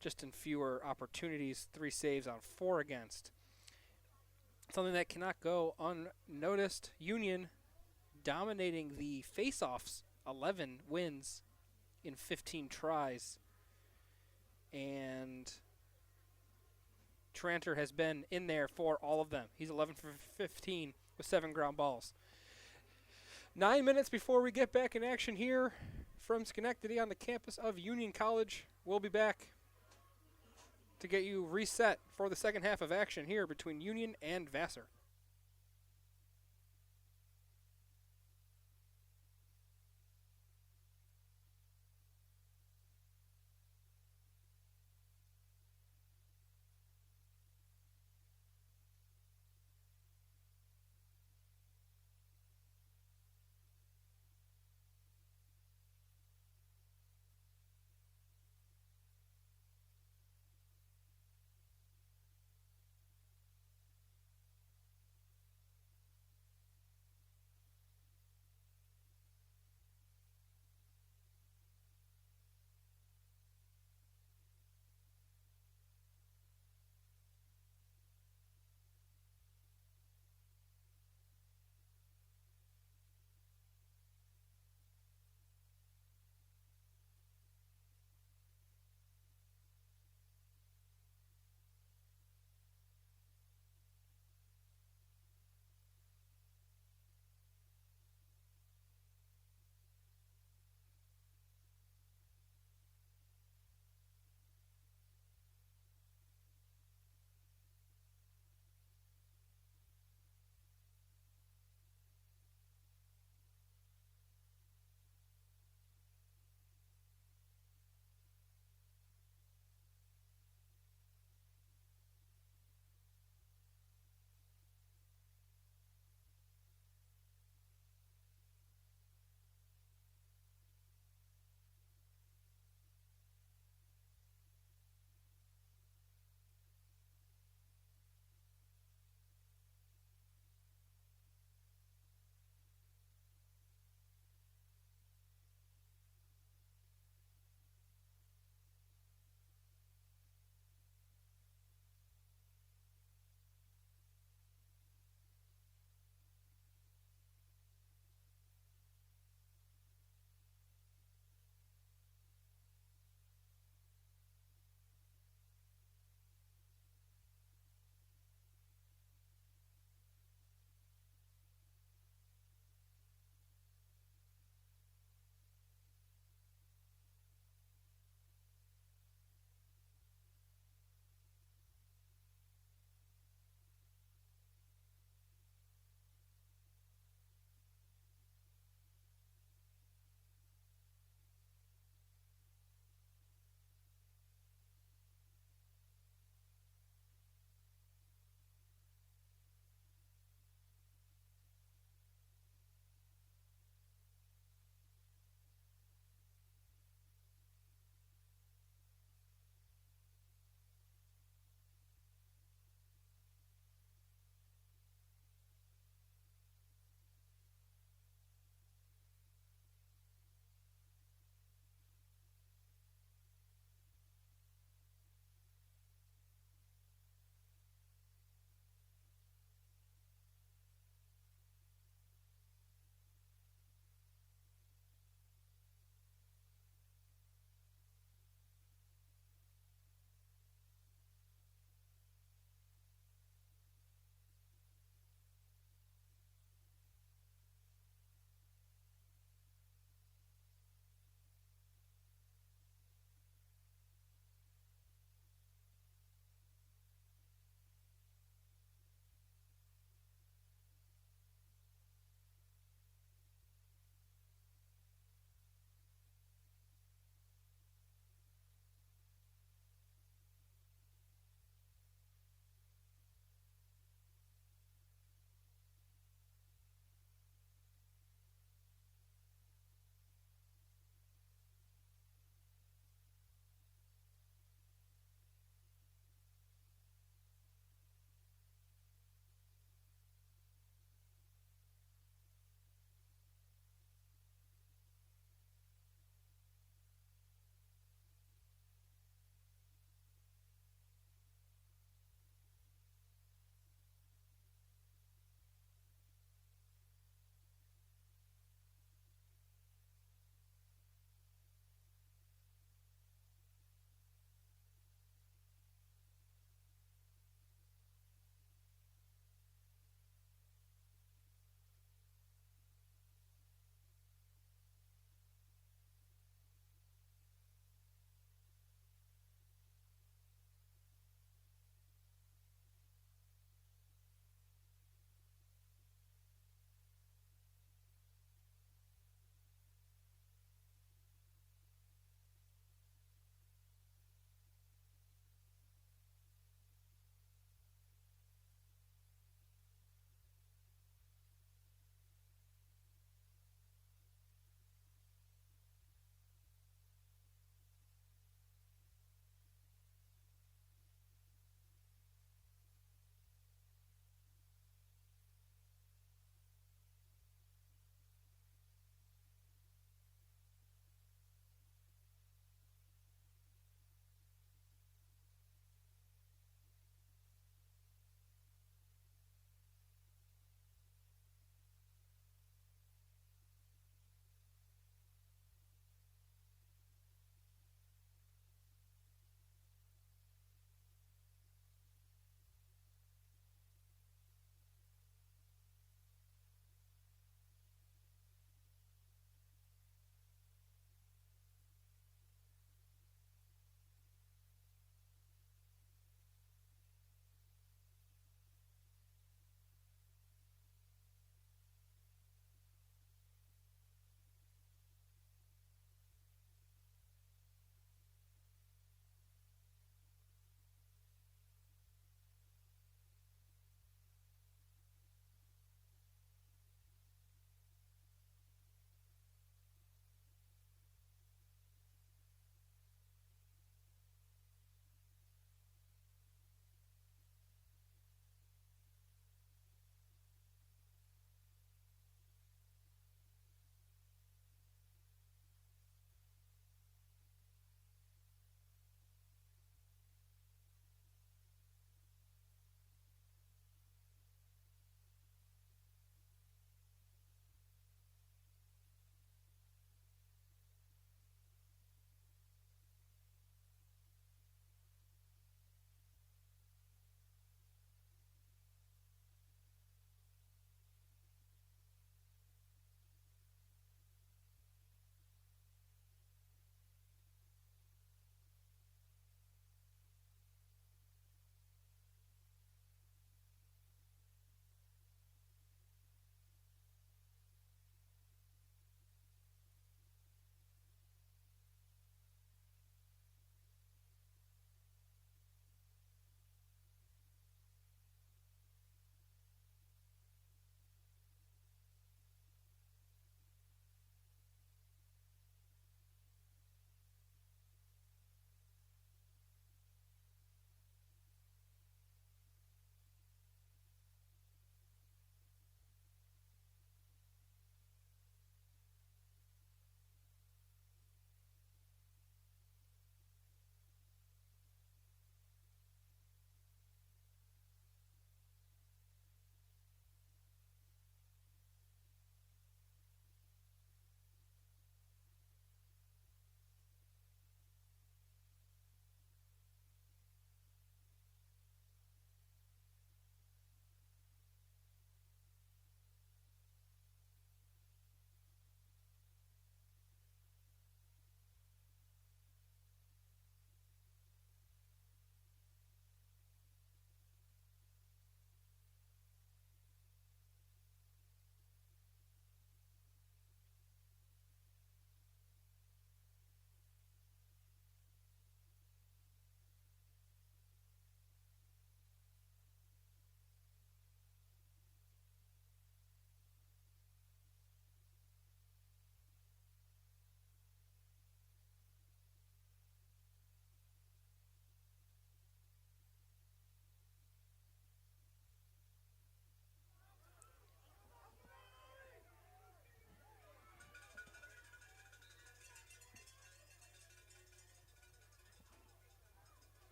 just in fewer opportunities, 3 saves on 4 against. Something that cannot go unnoticed, Union dominating the face-offs, 11 wins in 15 tries. And Tranter has been in there for all of them. He's 11 for 15 with 7 ground balls. 9 minutes before we get back in action here from Schenectady on the campus of Union College. We'll be back to get you reset for the second half of action here between Union and Vassar.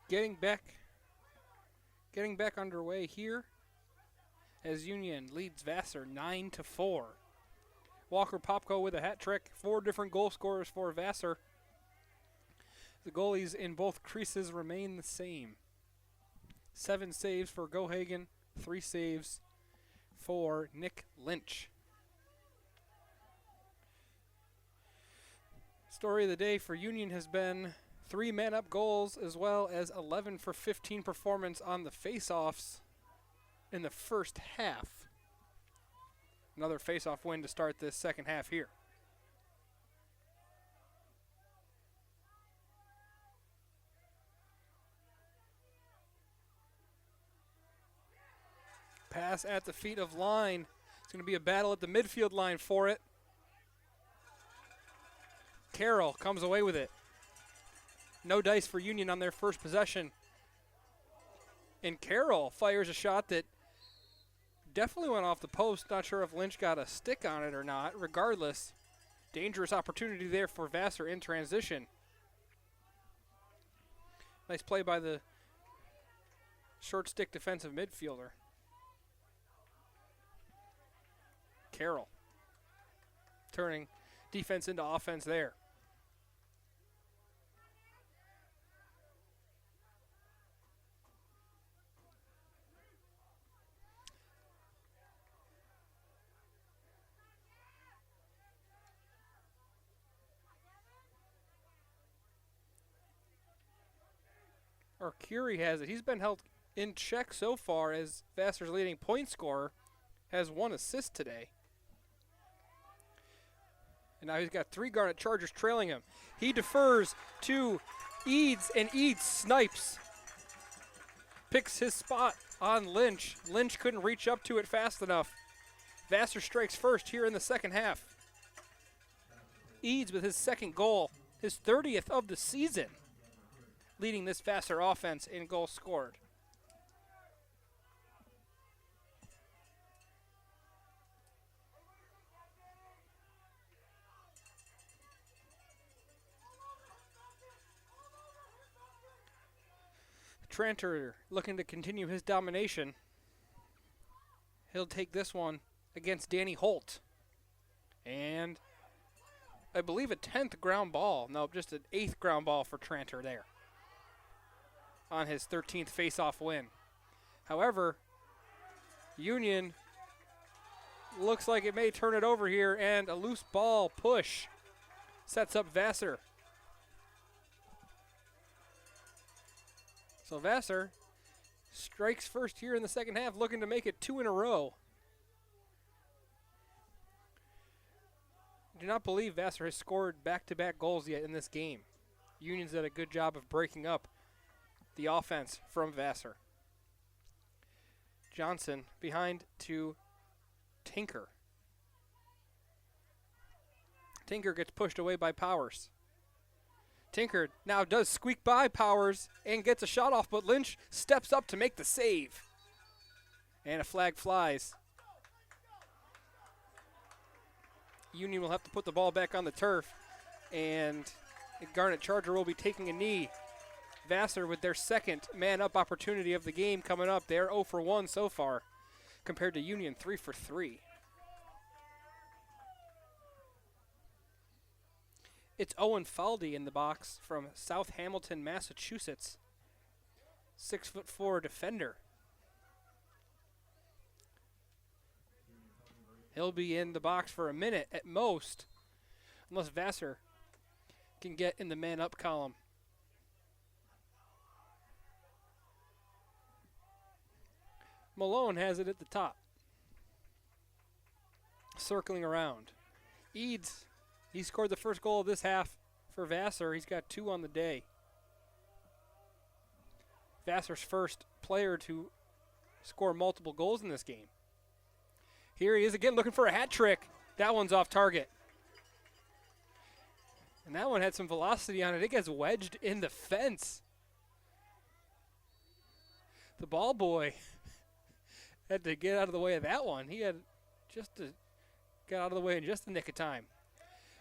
getting back underway here as Union leads Vassar 9-4. Walker Popko with a hat trick. 4 different goal scorers for Vassar. The goalies in both creases remain the same. 7 saves for Gohagen, 3 saves for Nick Lynch. Story of the day for Union has been 3 man-up goals as well as 11 for 15 performance on the face-offs in the first half. Another face-off win to start this second half here. Pass at the feet of line. It's going to be a battle at the midfield line for it. Carroll comes away with it. No dice for Union on their first possession. And Carroll fires a shot that definitely went off the post. Not sure if Lynch got a stick on it or not. Regardless, dangerous opportunity there for Vassar in transition. Nice play by the short stick defensive midfielder. Carroll turning defense into offense there. Or Curie has it. He's been held in check so far as Vassar's leading point scorer, has 1 assist today. And now he's got 3 Garnet Chargers trailing him. He defers to Eads, and Eads snipes. Picks his spot on Lynch. Lynch couldn't reach up to it fast enough. Vassar strikes first here in the second half. Eads with his second goal, his 30th of the season, leading this Vassar offense in goals scored. Tranter looking to continue his domination. He'll take this one against Danny Holt. And I believe a 10th ground ball. No, just an 8th ground ball for Tranter there on his 13th face-off win. However, Union looks like it may turn it over here, and a loose ball push sets up Vassar. So Vassar strikes first here in the second half, looking to make it 2 in a row. I do not believe Vassar has scored back-to-back goals yet in this game. Union's done a good job of breaking up the offense from Vassar. Johnson behind to Tinker. Tinker gets pushed away by Powers. Tinker now does squeak by Powers and gets a shot off, but Lynch steps up to make the save. And a flag flies. Union will have to put the ball back on the turf, and the Garnet Charger will be taking a knee. Vassar with their second man-up opportunity of the game coming up. They're 0 for 1 so far, compared to Union 3 for 3. It's Owen Faldy in the box from South Hamilton, Massachusetts. 6'4" defender. He'll be in the box for a minute at most, unless Vassar can get in the man-up column. Malone has it at the top. Circling around. Eads, he scored the first goal of this half for Vassar. He's got 2 on the day. Vassar's first player to score multiple goals in this game. Here he is again looking for a hat trick. That one's off target. And that one had some velocity on it. It gets wedged in the fence. The ball boy had to get out of the way of that one. He had just to get out of the way in just the nick of time.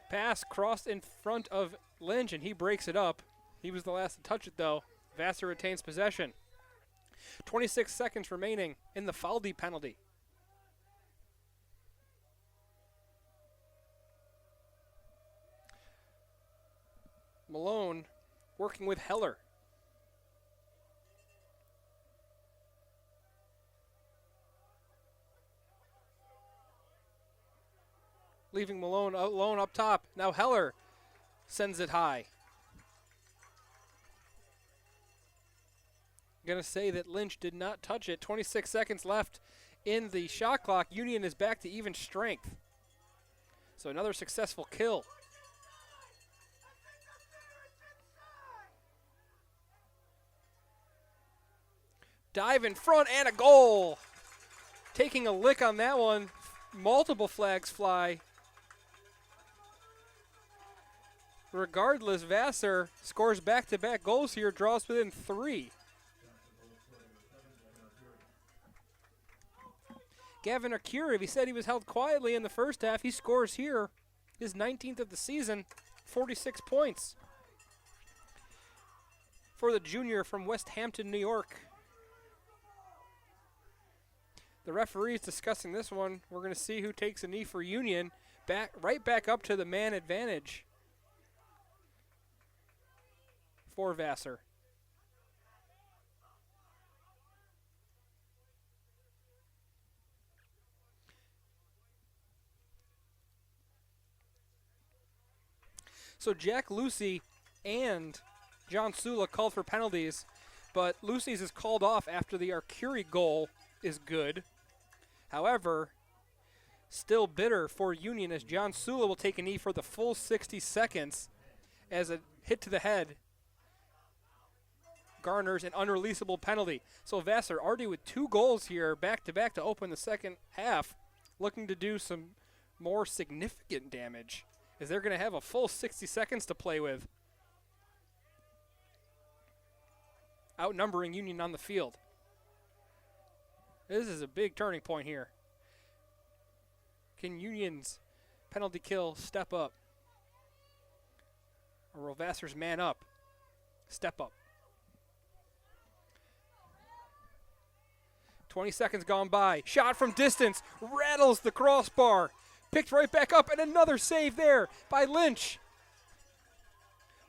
Pass crossed in front of Lynch, and he breaks it up. He was the last to touch it, though. Vassar retains possession. 26 seconds remaining in the Faldi penalty. Malone working with Heller. Leaving Malone alone up top. Now Heller sends it high. Going to say that Lynch did not touch it. 26 seconds left in the shot clock. Union is back to even strength. So another successful kill. Dive in front and a goal. Taking a lick on that one. Multiple flags fly. Regardless, Vassar scores back-to-back goals here, draws within 3. Gavin Akira, he said he was held quietly in the first half. He scores here, his 19th of the season, 46 points. For the junior from West Hampton, New York. The referees discussing this one. We're going to see who takes a knee for Union. Right back up to the man advantage for Vassar. So Jack Lucy and John Sula called for penalties, but Lucy's is called off after the Arcuri goal is good. However, still bitter for Union as John Sula will take a knee for the full 60 seconds as a hit to the head garners an unreleasable penalty. So Vassar already with 2 goals here back-to-back to open the second half, looking to do some more significant damage as they're going to have a full 60 seconds to play with. Outnumbering Union on the field. This is a big turning point here. Can Union's penalty kill step up? Or will Vassar's man up step up? 20 seconds gone by. Shot from distance. Rattles the crossbar. Picked right back up, and another save there by Lynch.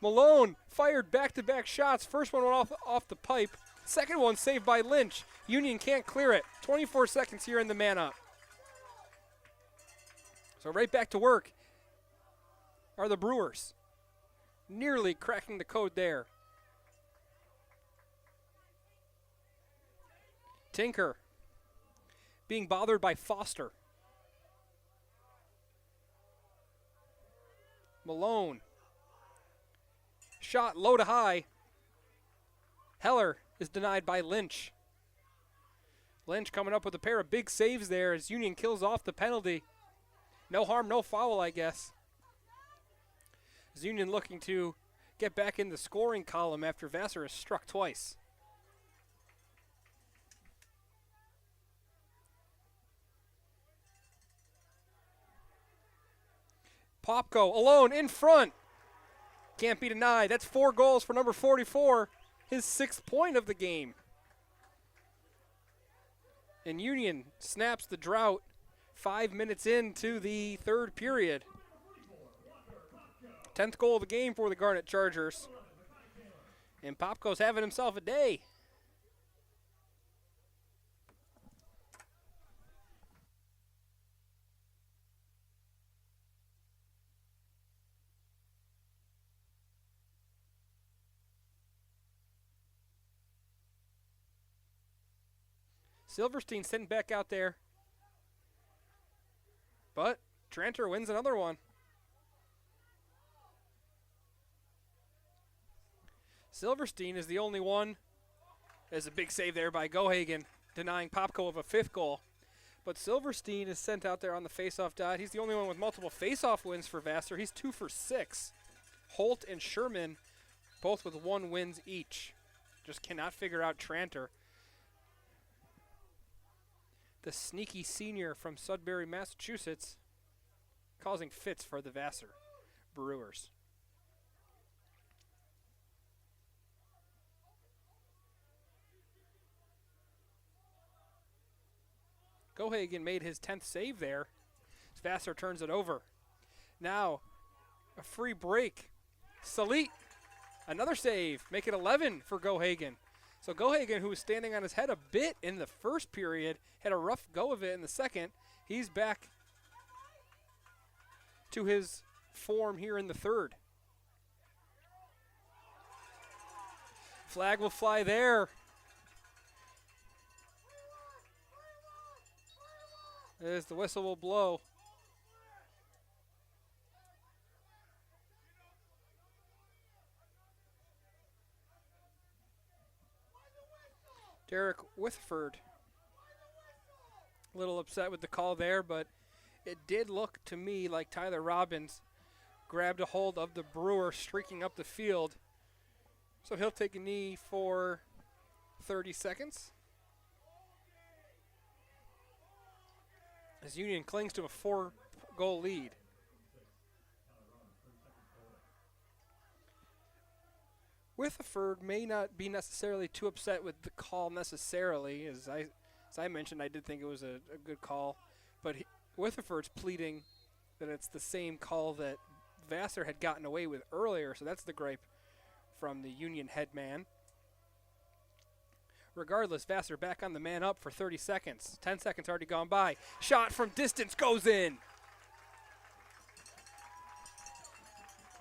Malone fired back-to-back shots. First one went off the pipe. Second one saved by Lynch. Union can't clear it. 24 seconds here in the man-up. So right back to work are the Brewers. Nearly cracking the code there. Tinker being bothered by Foster. Malone. Shot low to high. Heller is denied by Lynch. Lynch coming up with a pair of big saves there as Union kills off the penalty. No harm, no foul, I guess. As Union looking to get back in the scoring column after Vassar has struck twice. Popko alone in front. Can't be denied. That's 4 goals for number 44. His 6th point of the game. And Union snaps the drought 5 minutes into the 3rd period. 10th goal of the game for the Garnet Chargers. And Popko's having himself a day. Silverstein sitting back out there. But Tranter wins another one. Silverstein is the only one. There's a big save there by Gohagen, denying Popko of a 5th goal. But Silverstein is sent out there on the faceoff dot. He's the only one with multiple faceoff wins for Vassar. He's 2 for 6. Holt and Sherman both with 1 wins each. Just cannot figure out Tranter. The sneaky senior from Sudbury, Massachusetts, causing fits for the Vassar Brewers. Gohagen made his 10th save there. Vassar turns it over. Now, a free break. Salit, another save. Make it 11 for Gohagen. So Gohagen, who was standing on his head a bit in the first period, had a rough go of it in the second. He's back to his form here in the third. Flag will fly there. As the whistle will blow. Derek Withford, a little upset with the call there, but it did look to me like Tyler Robbins grabbed a hold of the Brewer streaking up the field. So he'll take a knee for 30 seconds. As Union clings to a 4-goal lead. Withford may not be necessarily too upset with the call necessarily. As I mentioned, I did think it was a good call. But Withford's pleading that it's the same call that Vassar had gotten away with earlier. So that's the gripe from the Union head man. Regardless, Vassar back on the man up for 30 seconds. 10 seconds already gone by. Shot from distance goes in.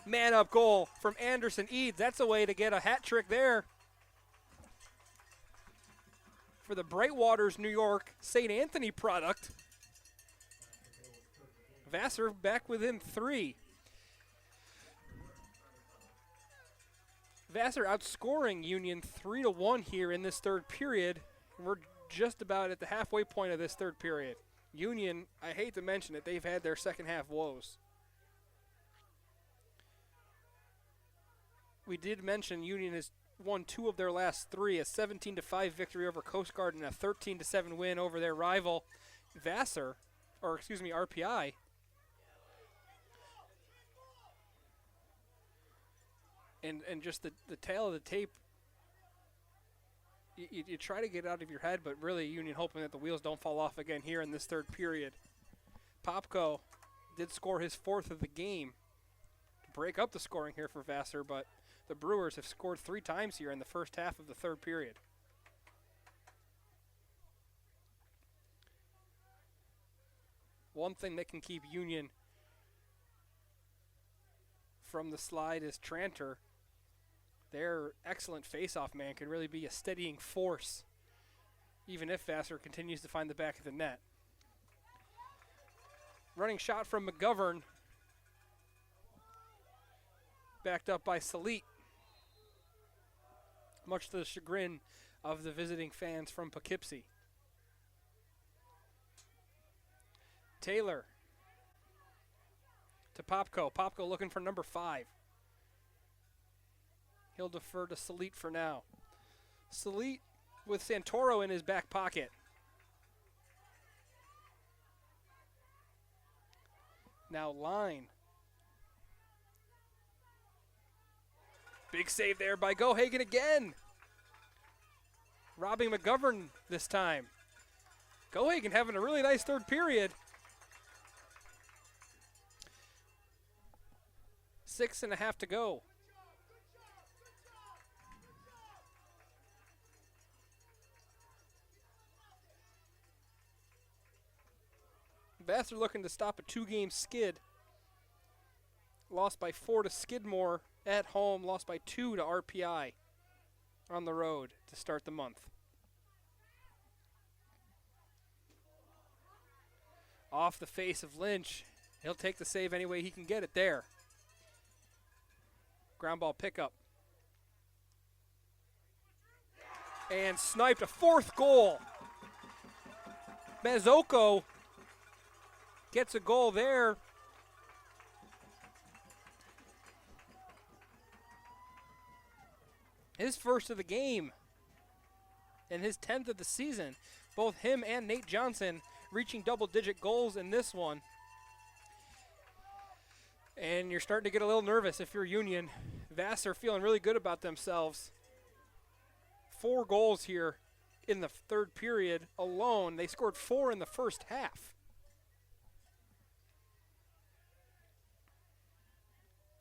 Man up goal from Anderson Eads. That's a way to get a hat trick there. For the Brightwaters, New York, St. Anthony product. Vassar back within 3. Vassar outscoring Union 3-1 here in this third period. We're just about at the halfway point of this third period. Union, I hate to mention it, they've had their second half woes. We did mention Union has won 2 of their last 3, a 17-5 victory over Coast Guard and a 13-7 win over their rival RPI. And just the tail of the tape, you try to get out of your head, but really Union hoping that the wheels don't fall off again here in this third period. Popko did score his 4th of the game to break up the scoring here for Vassar, but the Brewers have scored 3 times here in the first half of the third period. One thing that can keep Union from the slide is Tranter. Their excellent face-off man can really be a steadying force, even if Vassar continues to find the back of the net. Running shot from McGovern, backed up by Salit, much to the chagrin of the visiting fans from Poughkeepsie. Taylor to Popko. Popko looking for number 5. He'll defer to Salit for now. Salit with Santoro in his back pocket. Now Line. Big save there by Gohagen again. Robbing McGovern this time. Gohagen having a really nice third period. 6.5 to go. Vassar looking to stop a 2-game skid. Lost by 4 to Skidmore at home. Lost by 2 to RPI on the road to start the month. Off the face of Lynch. He'll take the save any way he can get it there. Ground ball pickup. And sniped a 4th goal. Mazzocco gets a goal there. His first of the game and his 10th of the season. Both him and Nate Johnson reaching double-digit goals in this one. And you're starting to get a little nervous if you're Union. Vassar feeling really good about themselves. 4 goals here in the third period alone. They scored 4 in the first half.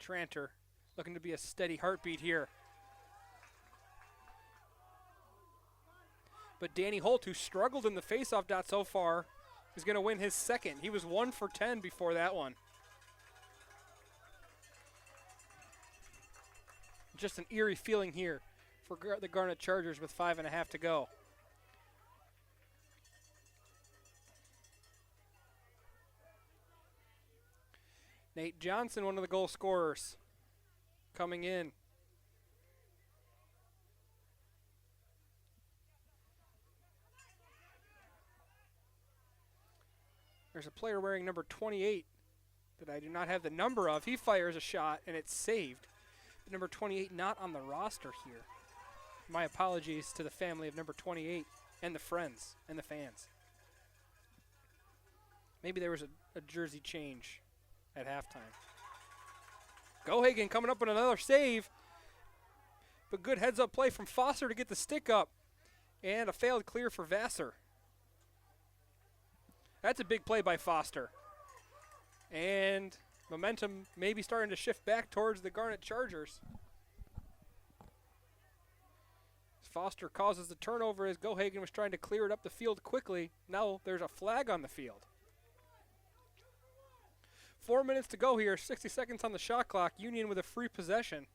Tranter looking to be a steady heartbeat here. But Danny Holt, who struggled in the faceoff dot so far, is going to win his second. He was 1 for 10 before that one. Just an eerie feeling here for the Garnet Chargers with 5.5 to go. Nate Johnson, one of the goal scorers, coming in. There's a player wearing number 28 that I do not have the number of. He fires a shot, and it's saved. But number 28 not on the roster here. My apologies to the family of number 28 and the friends and the fans. Maybe there was a jersey change at halftime. Gohagen coming up with another save. But good heads-up play from Foster to get the stick up. And a failed clear for Vassar. That's a big play by Foster. And momentum maybe starting to shift back towards the Garnet Chargers. Foster causes the turnover as Gohagen was trying to clear it up the field quickly. Now there's a flag on the field. 4 minutes to go here, 60 seconds on the shot clock. Union with a free possession.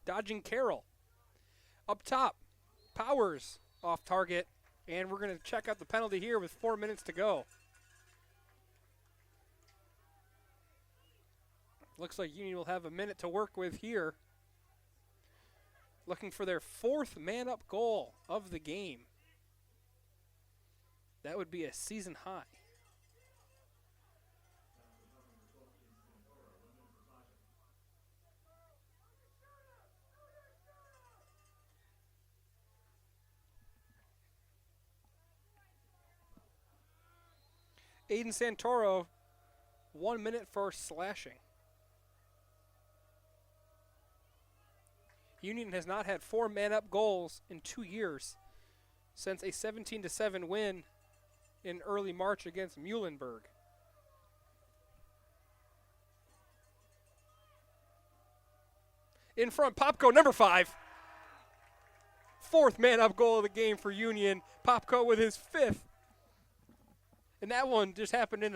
Dodging Carroll. Up top, Powers off target, and we're going to check out the penalty here with 4 minutes to go. Looks like Union will have a minute to work with here. Looking for their 4th man-up goal of the game. That would be a season high. Aiden Santoro, 1 minute for slashing. Union has not had 4 man-up goals in 2 years since a 17-7 win in early March against Muhlenberg. In front, Popko, number 5. 4th man-up goal of the game for Union. Popko with his 5th. And that one just happened in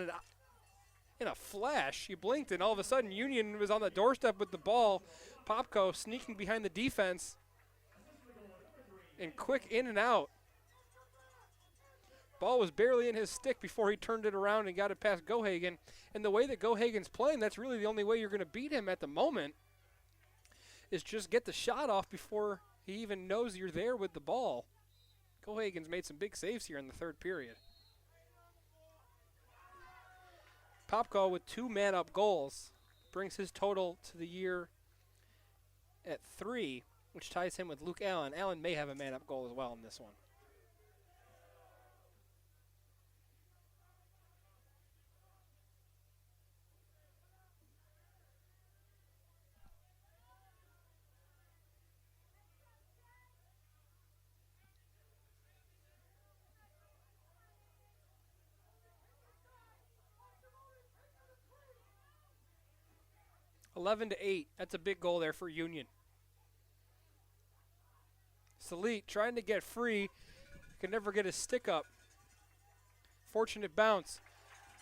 a flash. You blinked, and all of a sudden, Union was on the doorstep with the ball. Popko sneaking behind the defense. And quick in and out. Ball was barely in his stick before he turned it around and got it past Gohagen. And the way that Gohagen's playing, that's really the only way you're going to beat him at the moment, is just get the shot off before he even knows you're there with the ball. Gohagen's made some big saves here in the third period. Popko with 2 man-up goals brings his total to the year at 3, which ties him with Luke Allen. Allen may have a man-up goal as well in this one. (11-8). That's a big goal there for Union. Salit trying to get free. Can never get his stick up. Fortunate bounce.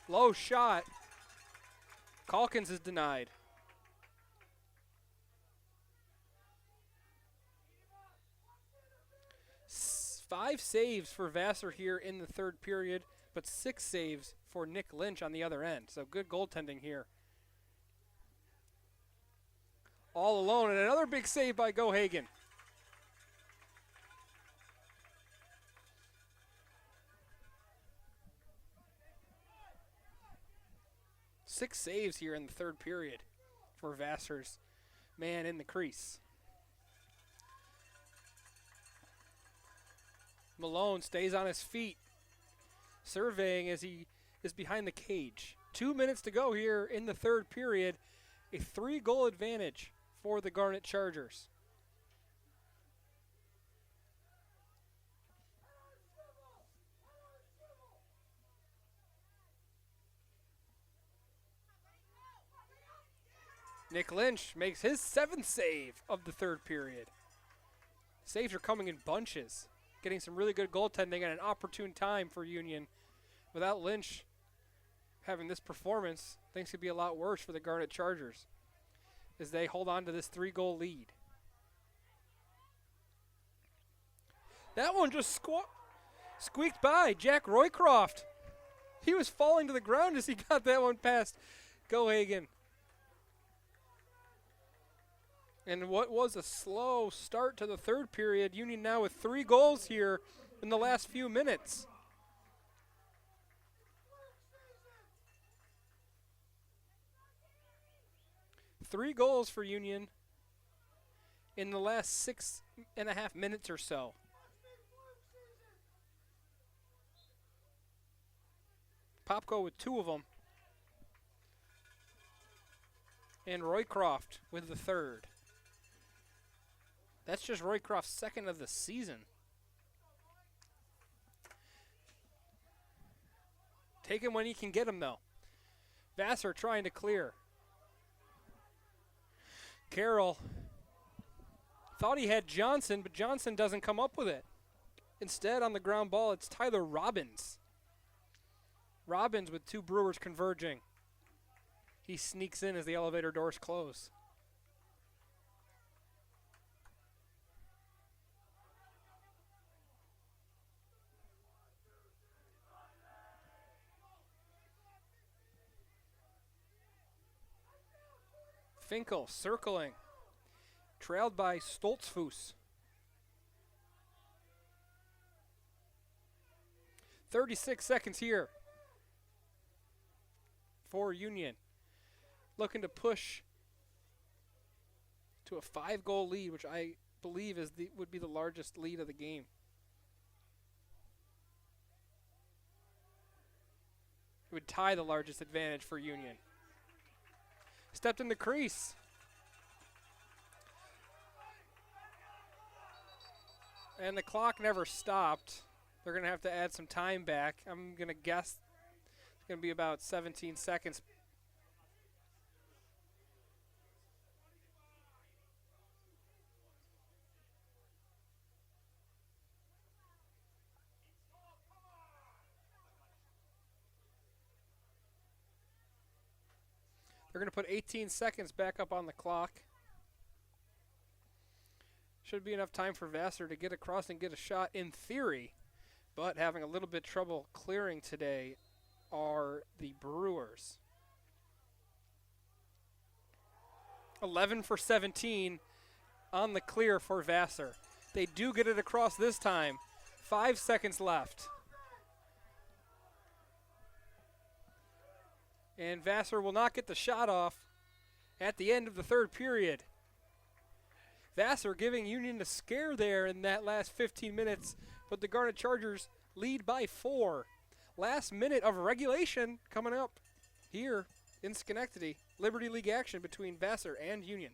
Low shot. Calkins is denied. Five saves for Vassar here in the third period, but 6 saves for Nick Lynch on the other end. So good goaltending here. All alone, and another big save by Gohagen. Six saves here in the third period for Vassar's man in the crease. Malone stays on his feet, surveying as he is behind the cage. 2 minutes to go here in the third period. A 3-goal advantage for the Garnet Chargers. Nick Lynch makes his 7th save of the third period. Saves are coming in bunches, getting some really good goaltending at an opportune time for Union. Without Lynch having this performance, things could be a lot worse for the Garnet Chargers as they hold on to this 3-goal lead. That one just squeaked by Jack Roycroft. He was falling to the ground as he got that one past Gohagen. And what was a slow start to the third period, Union now with 3 goals here in the last few minutes. Three goals for Union in the last 6.5 minutes or so. Popko with 2 of them. And Roycroft with the 3rd. That's just Roycroft's 2nd of the season. Take him when he can get him, though. Vassar trying to clear. Carroll thought he had Johnson, but Johnson doesn't come up with it. Instead, on the ground ball, it's Tyler Robbins. Robbins with 2 Brewers converging. He sneaks in as the elevator doors close. Finkel circling, trailed by Stoltzfus. 36 seconds here for Union. Looking to push to a 5-goal lead, which I believe would be the largest lead of the game. It would tie the largest advantage for Union. Stepped in the crease. And the clock never stopped. They're going to have to add some time back. I'm going to guess it's going to be about 17 seconds. They're going to put 18 seconds back up on the clock. Should be enough time for Vassar to get across and get a shot in theory, but having a little bit trouble clearing today are the Brewers. 11 for 17 on the clear for Vassar. They do get it across this time. 5 seconds left. And Vassar will not get the shot off at the end of the third period. Vassar giving Union a scare there in that last 15 minutes, but the Garnet Chargers lead by 4. Last minute of regulation coming up here in Schenectady. Liberty League action between Vassar and Union.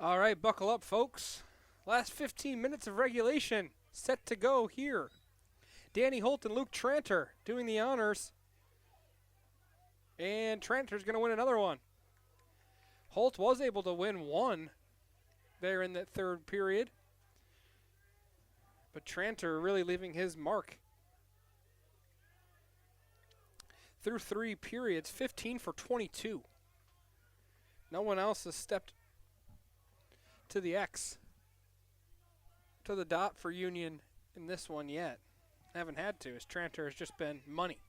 All right, buckle up, folks. Last 15 minutes of regulation set to go here. Danny Holt and Luke Tranter doing the honors. And Tranter's going to win another one. Holt was able to win one there in that third period. But Tranter really leaving his mark. Through 3 periods, 15 for 22. No one else has stepped to the X, to the dot for Union in this one yet. Haven't had to, as Tranter has just been money.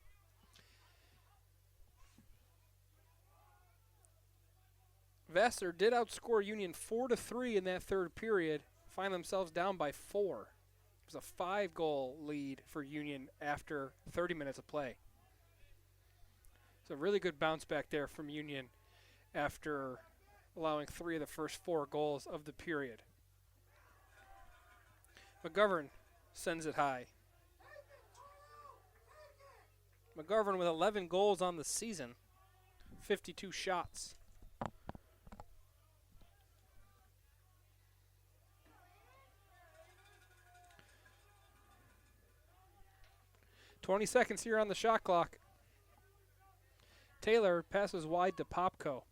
Vassar did outscore Union 4-3 in that third period, find themselves down by 4. It was a 5-goal lead for Union after 30 minutes of play. It's a really good bounce back there from Union after allowing 3 of the first 4 goals of the period. McGovern sends it high. McGovern with 11 goals on the season, 52 shots. "20 seconds here on the shot clock. Taylor passes wide to Popko.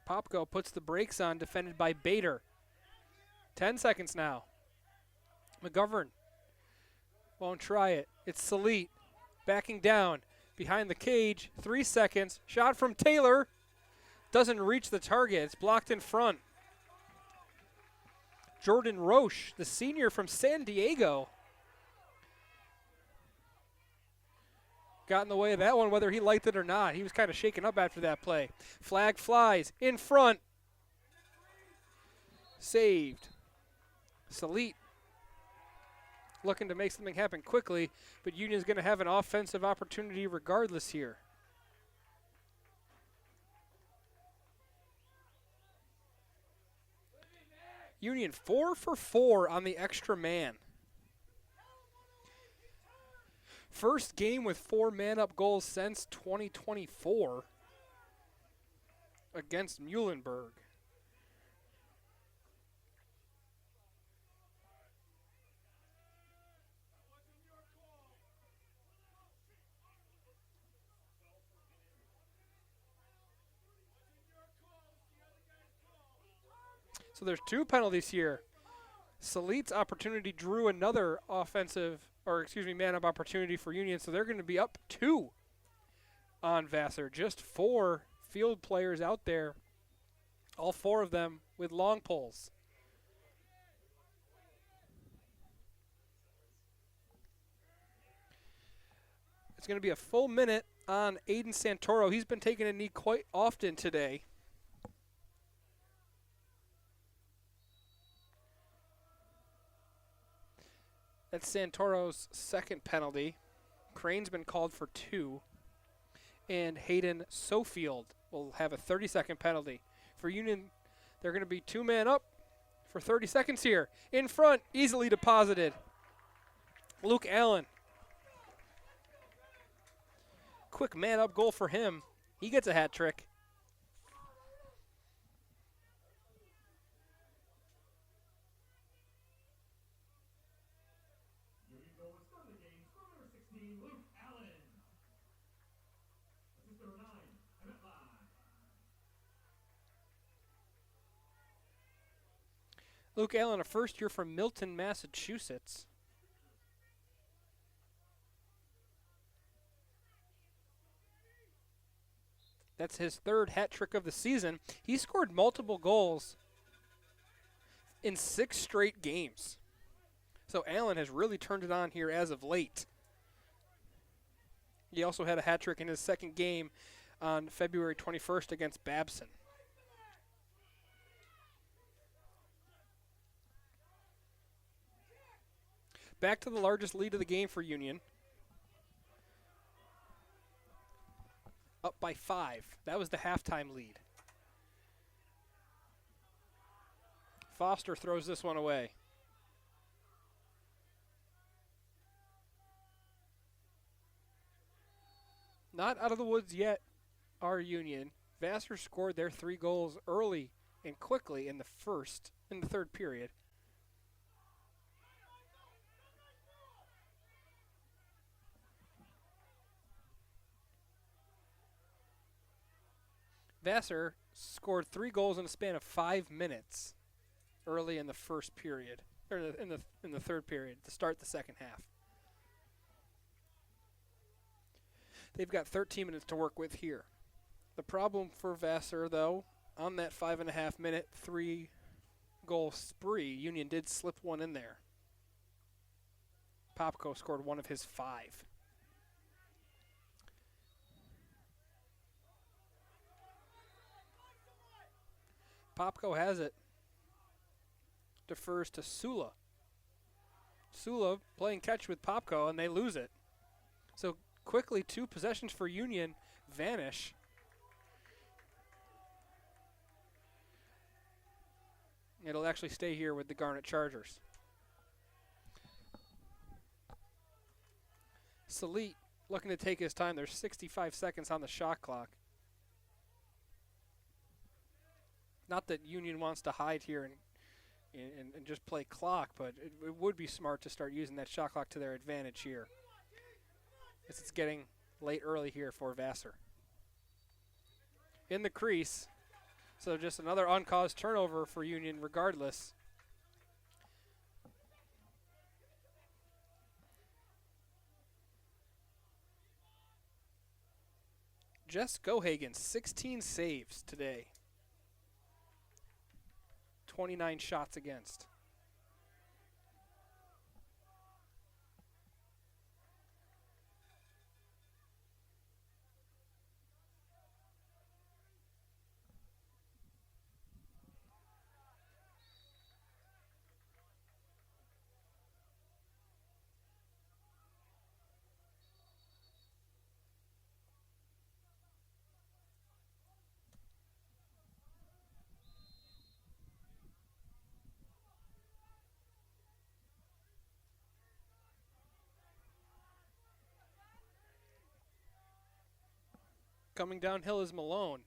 Popko puts the brakes on, defended by Bader. 10 seconds now. McGovern won't try it. It's Salit backing down behind the cage. 3 seconds. Shot from Taylor. Doesn't reach the target. It's blocked in front. Jordan Roche, the senior from San Diego, got in the way of that one, whether he liked it or not. He was kind of shaken up after that play. Flag flies in front. Saved. Salit looking to make something happen quickly, but Union's going to have an offensive opportunity regardless here. Union 4 for 4 on the extra man. First game with 4 man-up goals since 2024 against Muhlenberg. So there's 2 penalties here. Salit's opportunity drew another man-up opportunity for Union, so they're going to be up 2 on Vassar. Just 4 field players out there, all 4 of them with long poles. It's going to be a full minute on Aiden Santoro. He's been taking a knee quite often today. That's Santoro's second penalty. Crane's been called for 2. And Hayden Sofield will have a 30-second penalty. For Union, they're going to be 2 man up for 30 seconds here. In front, easily deposited. Luke Allen. Quick man-up goal for him. He gets a hat trick. Luke Allen, a first year from Milton, Massachusetts. That's his 3rd hat trick of the season. He scored multiple goals in 6 straight games. So Allen has really turned it on here as of late. He also had a hat trick in his 2nd game on February 21st against Babson. Back to the largest lead of the game for Union. Up by 5. That was the halftime lead. Foster throws this one away. Not out of the woods yet, our Union. Vassar scored their 3 goals early and quickly in the third period. Vassar scored 3 goals in a span of 5 minutes early in the first period, or in the third period to start the second half. They've got 13 minutes to work with here. The problem for Vassar, though, on that 5.5 minute 3-goal spree, Union did slip one in there. Popko scored one of his 5. Popko has it. Defers to Sula. Sula playing catch with Popko, and they lose it. So quickly, 2 possessions for Union vanish. It'll actually stay here with the Garnet Chargers. Salit looking to take his time. There's 65 seconds on the shot clock. Not that Union wants to hide here and just play clock, but it would be smart to start using that shot clock to their advantage here, as it's getting late early here for Vassar. In the crease, so just another uncaused turnover for Union regardless. Jess Gohagen, 16 saves today. 29 shots against. Coming downhill is Malone.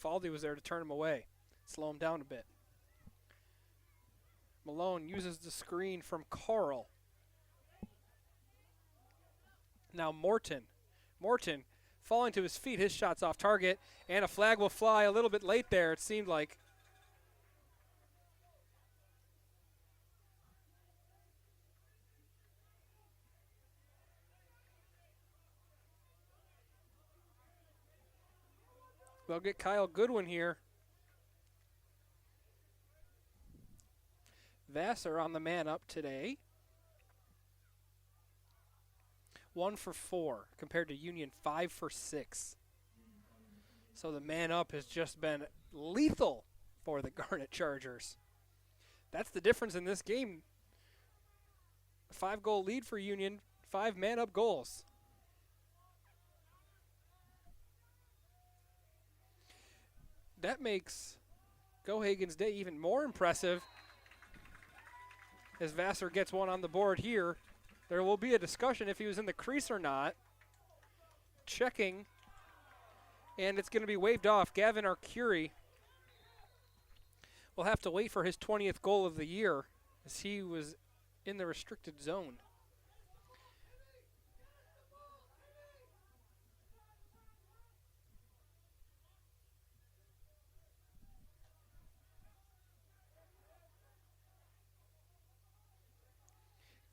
Faldy was there to turn him away, slow him down a bit. Malone uses the screen from Carl. Now Morton. Morton falling to his feet, his shot's off target, and a flag will fly a little bit late there, it seemed like. They'll get Kyle Goodwin here. Vassar on the man up today. 1 for 4 compared to Union 5 for 6. So the man up has just been lethal for the Garnet Chargers. That's the difference in this game. A 5-goal lead for Union, 5 man up goals. That makes Gohagen's day even more impressive as Vassar gets one on the board here. There will be a discussion if he was in the crease or not. Checking, and it's going to be waved off. Gavin Arcuri will have to wait for his 20th goal of the year as he was in the restricted zone.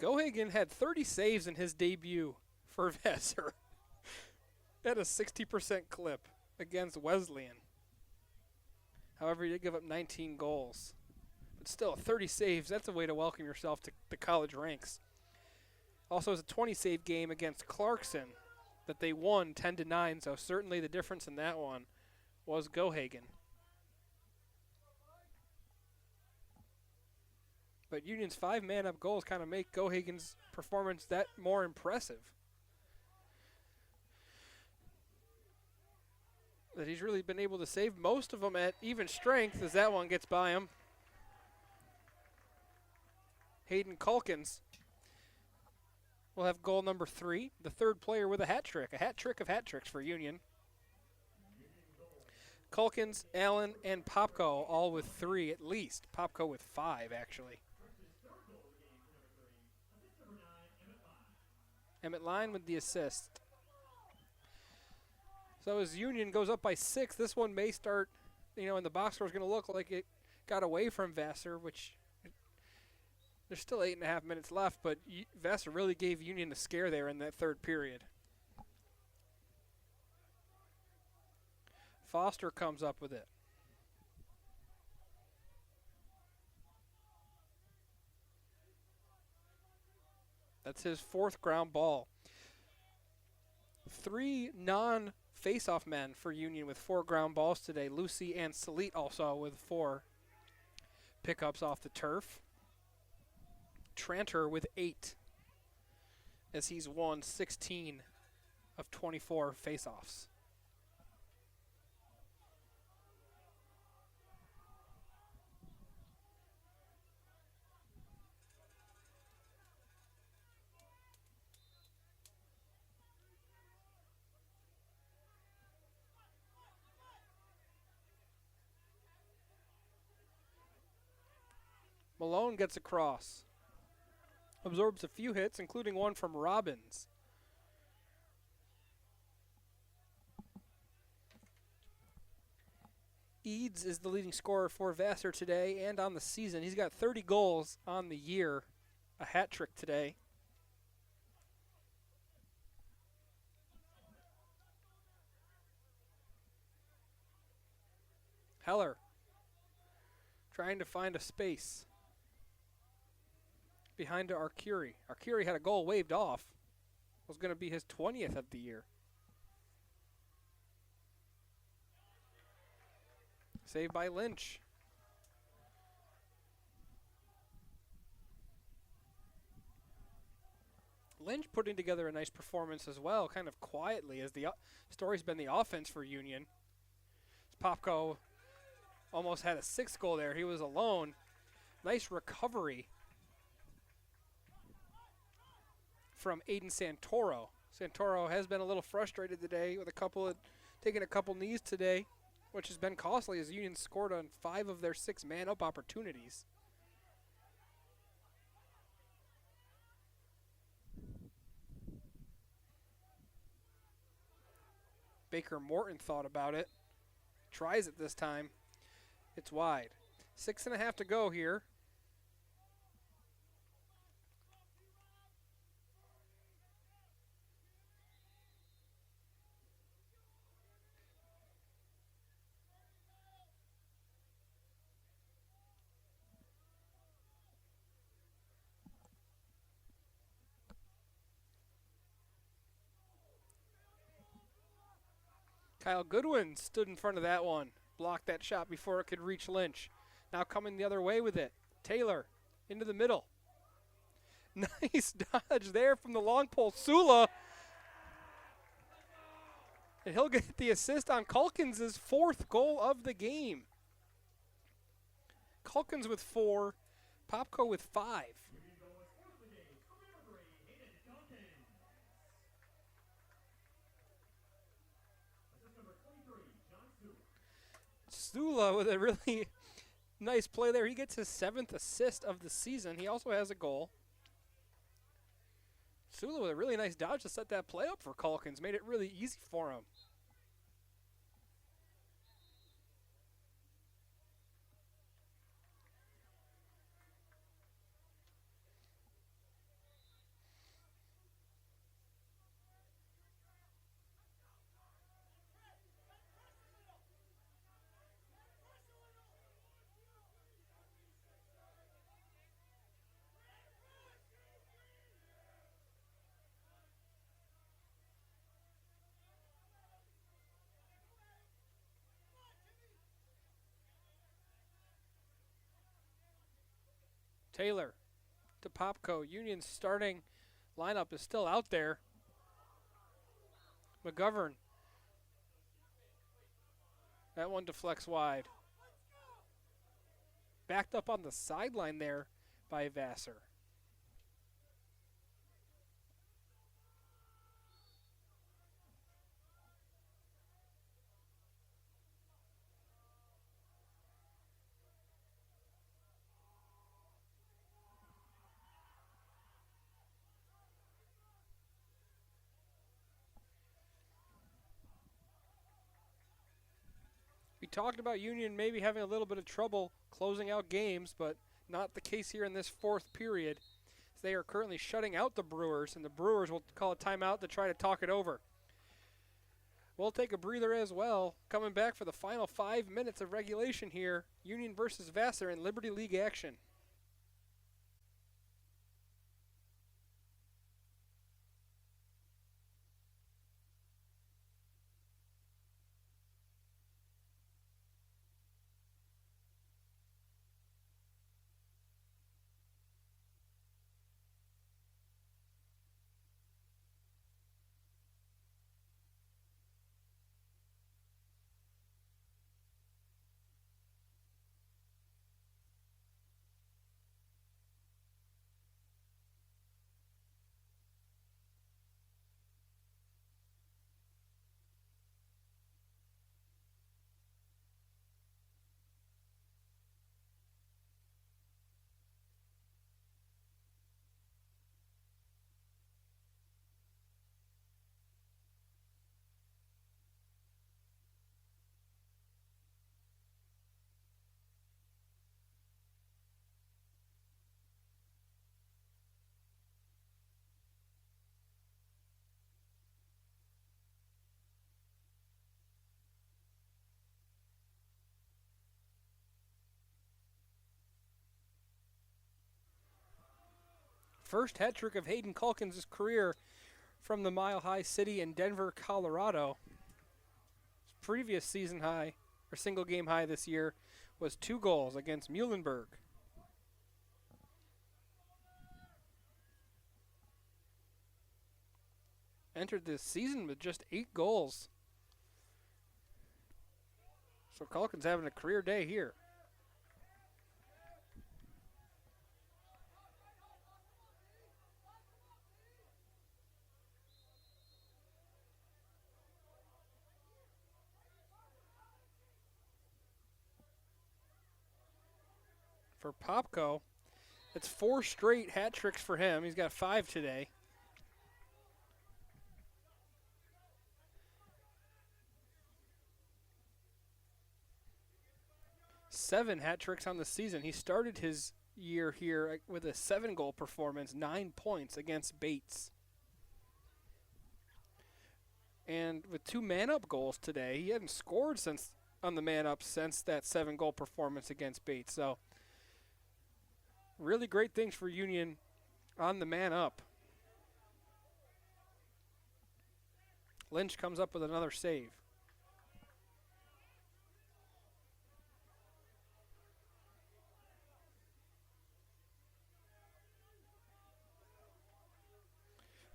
Gohagen had 30 saves in his debut for Vassar at a 60% clip against Wesleyan. However, he did give up 19 goals. But still, 30 saves, that's a way to welcome yourself to the college ranks. Also, it was a 20-save game against Clarkson that they won 10-9, so certainly the difference in that one was Gohagen. But Union's 5 man-up goals kind of make Gohagen's performance that more impressive. That he's really been able to save most of them at even strength as that one gets by him. Hayden Calkins will have goal number 3, the third player with a hat trick of hat tricks for Union. Culkins, Allen, and Popko all with 3 at least. Popko with 5, actually. Emmett Line with the assist. So as Union goes up by 6, this one may start, and the box score is going to look like it got away from Vassar, which there's still 8.5 minutes left, but Vassar really gave Union a scare there in that third period. Foster comes up with it. That's his 4th ground ball. 3 non-face-off men for Union with 4 ground balls today. Lucy and Salit also with 4 pickups off the turf. Tranter with 8 as he's won 16 of 24 face-offs. Malone gets across. Absorbs a few hits, including one from Robbins. Eads is the leading scorer for Vassar today and on the season. He's got 30 goals on the year, a hat trick today. Heller trying to find a space behind to Arcuri. Arcuri had a goal waved off. It was going to be his 20th of the year. Saved by Lynch. Lynch putting together a nice performance as well, kind of quietly, as the story's been the offense for Union. Popko almost had a 6th goal there. He was alone. Nice recovery from Aiden Santoro. Santoro has been a little frustrated today with taking a couple knees today, which has been costly as Union scored on 5 of their 6 man-up opportunities. Baker Morton thought about it. Tries it this time. It's wide. 6.5 to go here. Kyle Goodwin stood in front of that one. Blocked that shot before it could reach Lynch. Now coming the other way with it. Taylor into the middle. Nice dodge there from the long pole. Sula. And he'll get the assist on Culkins' 4th goal of the game. Culkins with 4. Popko with 5. Sula with a really nice play there. He gets his 7th assist of the season. He also has a goal. Sula with a really nice dodge to set that play up for Culkins. Made it really easy for him. Taylor to Popko. Union's starting lineup is still out there. McGovern. That one deflects wide. Backed up on the sideline there by Vassar. We talked about Union maybe having a little bit of trouble closing out games, but not the case here in this fourth period. They are currently shutting out the Brewers, and the Brewers will call a timeout to try to talk it over. We'll take a breather as well. Coming back for the final 5 minutes of regulation here, Union versus Vassar in Liberty League action. First hat trick of Hayden Calkins' career from the Mile High City in Denver, Colorado. His previous season high, or single game high this year, was 2 goals against Muhlenberg. Entered this season with just 8 goals. So Calkins having a career day here. For Popko, it's 4 straight hat tricks for him. He's got 5 today. Seven hat tricks on the season. He started his year here with a 7-goal performance, 9 points against Bates. And with 2 man-up goals today, he hadn't scored since on the man-up since that 7-goal performance against Bates. So really great things for Union on the man-up. Lynch comes up with another save.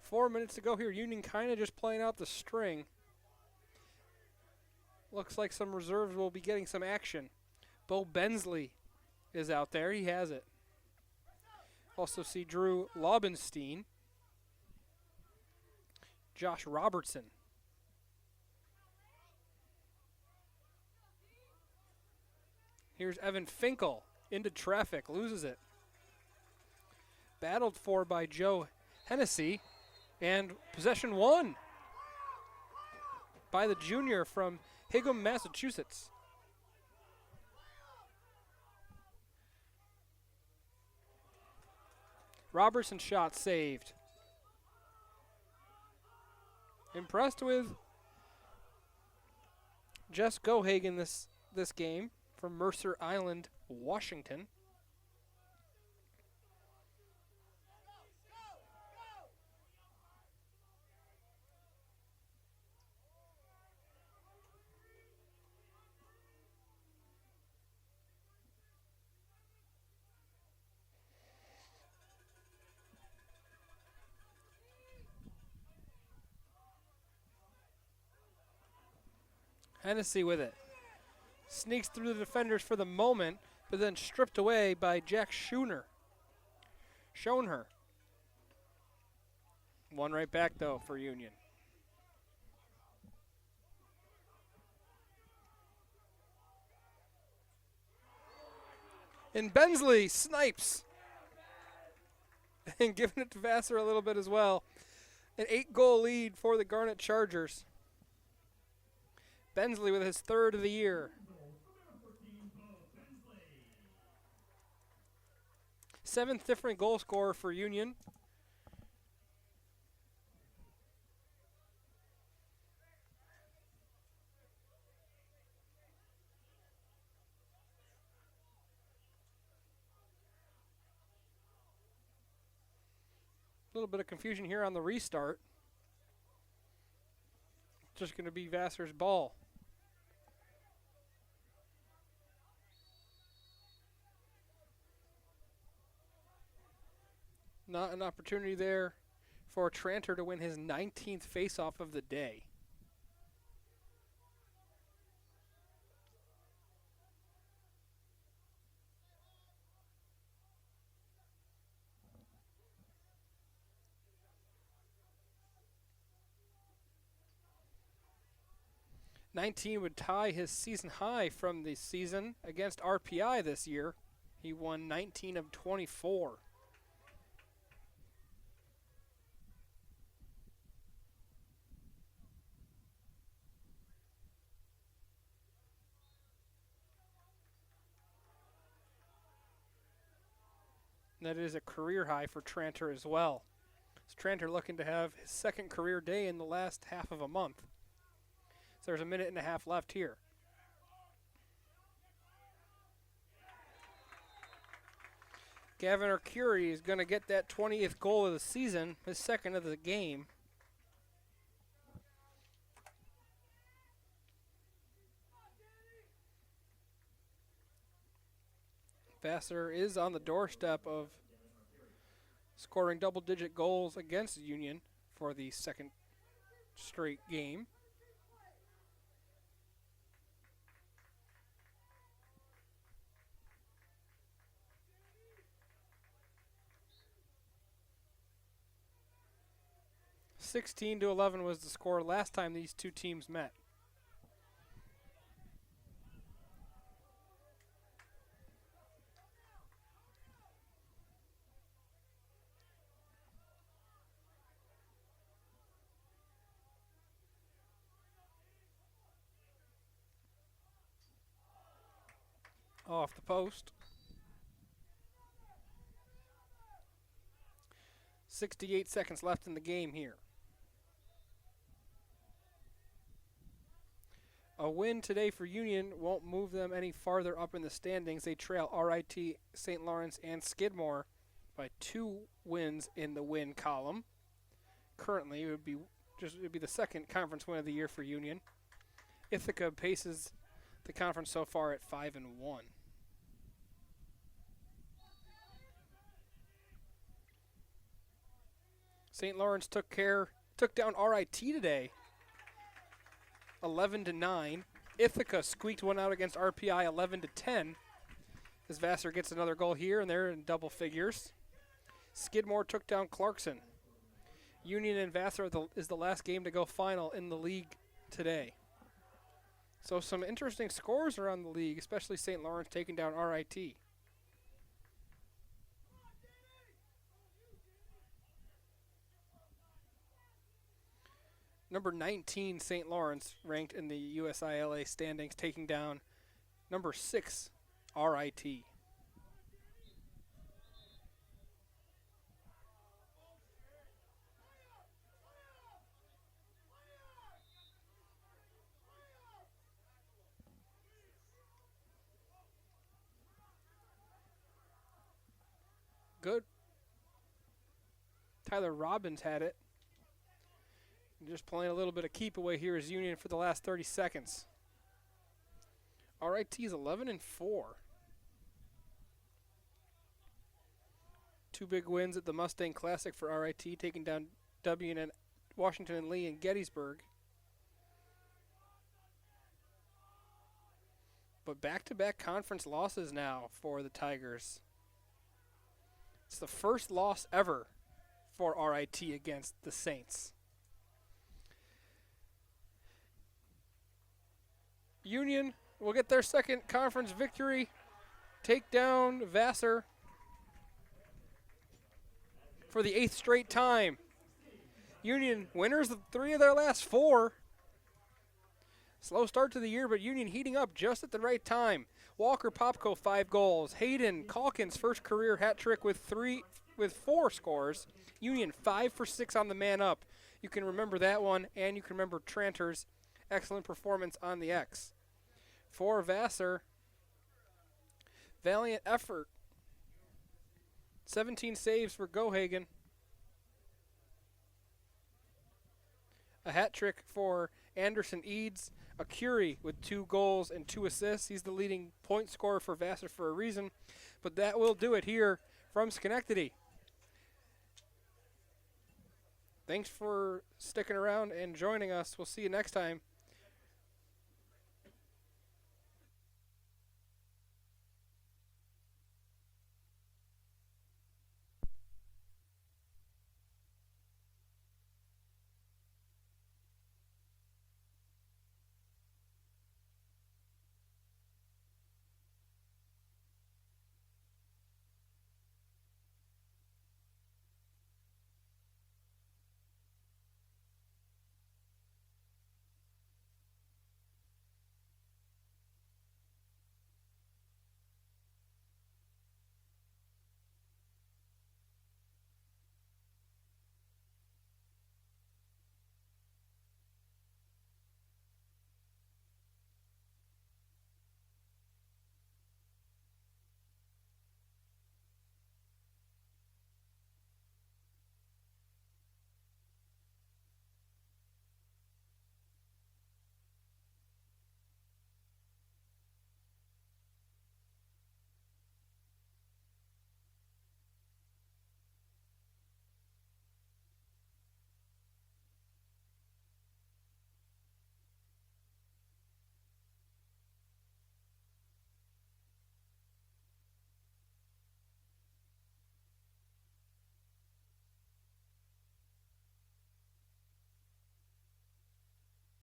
Four minutes to go here. Union kind of just playing out the string. Looks like some reserves will be getting some action. Bo Bensley is out there. He has it. Also see Drew Laubenstein. Josh Robertson. Here's Evan Finkel into traffic. Loses it. Battled for by Joe Hennessy. And possession won by the junior from Higham, Massachusetts. Robertson shot saved. Impressed with Jess Gohagen this game from Mercer Island, Washington. Hennessy with it. Sneaks through the defenders for the moment, but then stripped away by Jack Schoner. One right back, though, for Union. And Bensley snipes. And giving it to Vassar a little bit as well. An 8-goal lead for the Garnet Chargers. Bensley with his 3rd of the year. 7th different goal scorer for Union. A little bit of confusion here on the restart. Just going to be Vassar's ball. Not an opportunity there for Tranter to win his 19th faceoff of the day. '19 would tie his season high from the season against RPI this year. He won 19 of 24. That is a career high for Tranter as well. So Tranter looking to have his second career day in the last half of a month. So there's a minute and a half left here. Gavin Arcuri is going to get that 20th goal of the season, his second of the game. Vassar is on the doorstep of scoring double-digit goals against Union for the second straight game. (16-11) was the score last time these two teams met. Off the post. 68 seconds left in the game here. A win today for Union won't move them any farther up in the standings. They trail RIT, St. Lawrence, and Skidmore by 2 wins in the win column. Currently, it would be the second conference win of the year for Union. Ithaca paces the conference so far at 5-1. St. Lawrence took down RIT today, 11-9. Ithaca squeaked one out against RPI, 11-10. As Vassar gets another goal here, and they're in double figures. Skidmore took down Clarkson. Union and Vassar is the last game to go final in the league today. So some interesting scores around the league, especially St. Lawrence taking down RIT. Number 19, St. Lawrence, ranked in the USILA standings, taking down number 6, RIT. Good. Tyler Robbins had it. Just playing a little bit of keep away here as Union for the last 30 seconds. RIT is 11-4. 2 big wins at the Mustang Classic for RIT, taking down Washington and Lee and Gettysburg. But back-to-back conference losses now for the Tigers. It's the first loss ever for RIT against the Saints. Union will get their second conference victory, take down Vassar for the 8th straight time. Union winners of 3 of their last 4. Slow start to the year, but Union heating up just at the right time. Walker Popko 5 goals. Hayden Calkins first career hat trick with 4 scores. Union 5 for 6 on the man up. You can remember that one, and you can remember Tranter's excellent performance on the X. For Vassar, valiant effort. 17 saves for Gohagen. A hat trick for Anderson Eads. A Curie with 2 goals and 2 assists. He's the leading point scorer for Vassar for a reason. But that will do it here from Schenectady. Thanks for sticking around and joining us. We'll see you next time.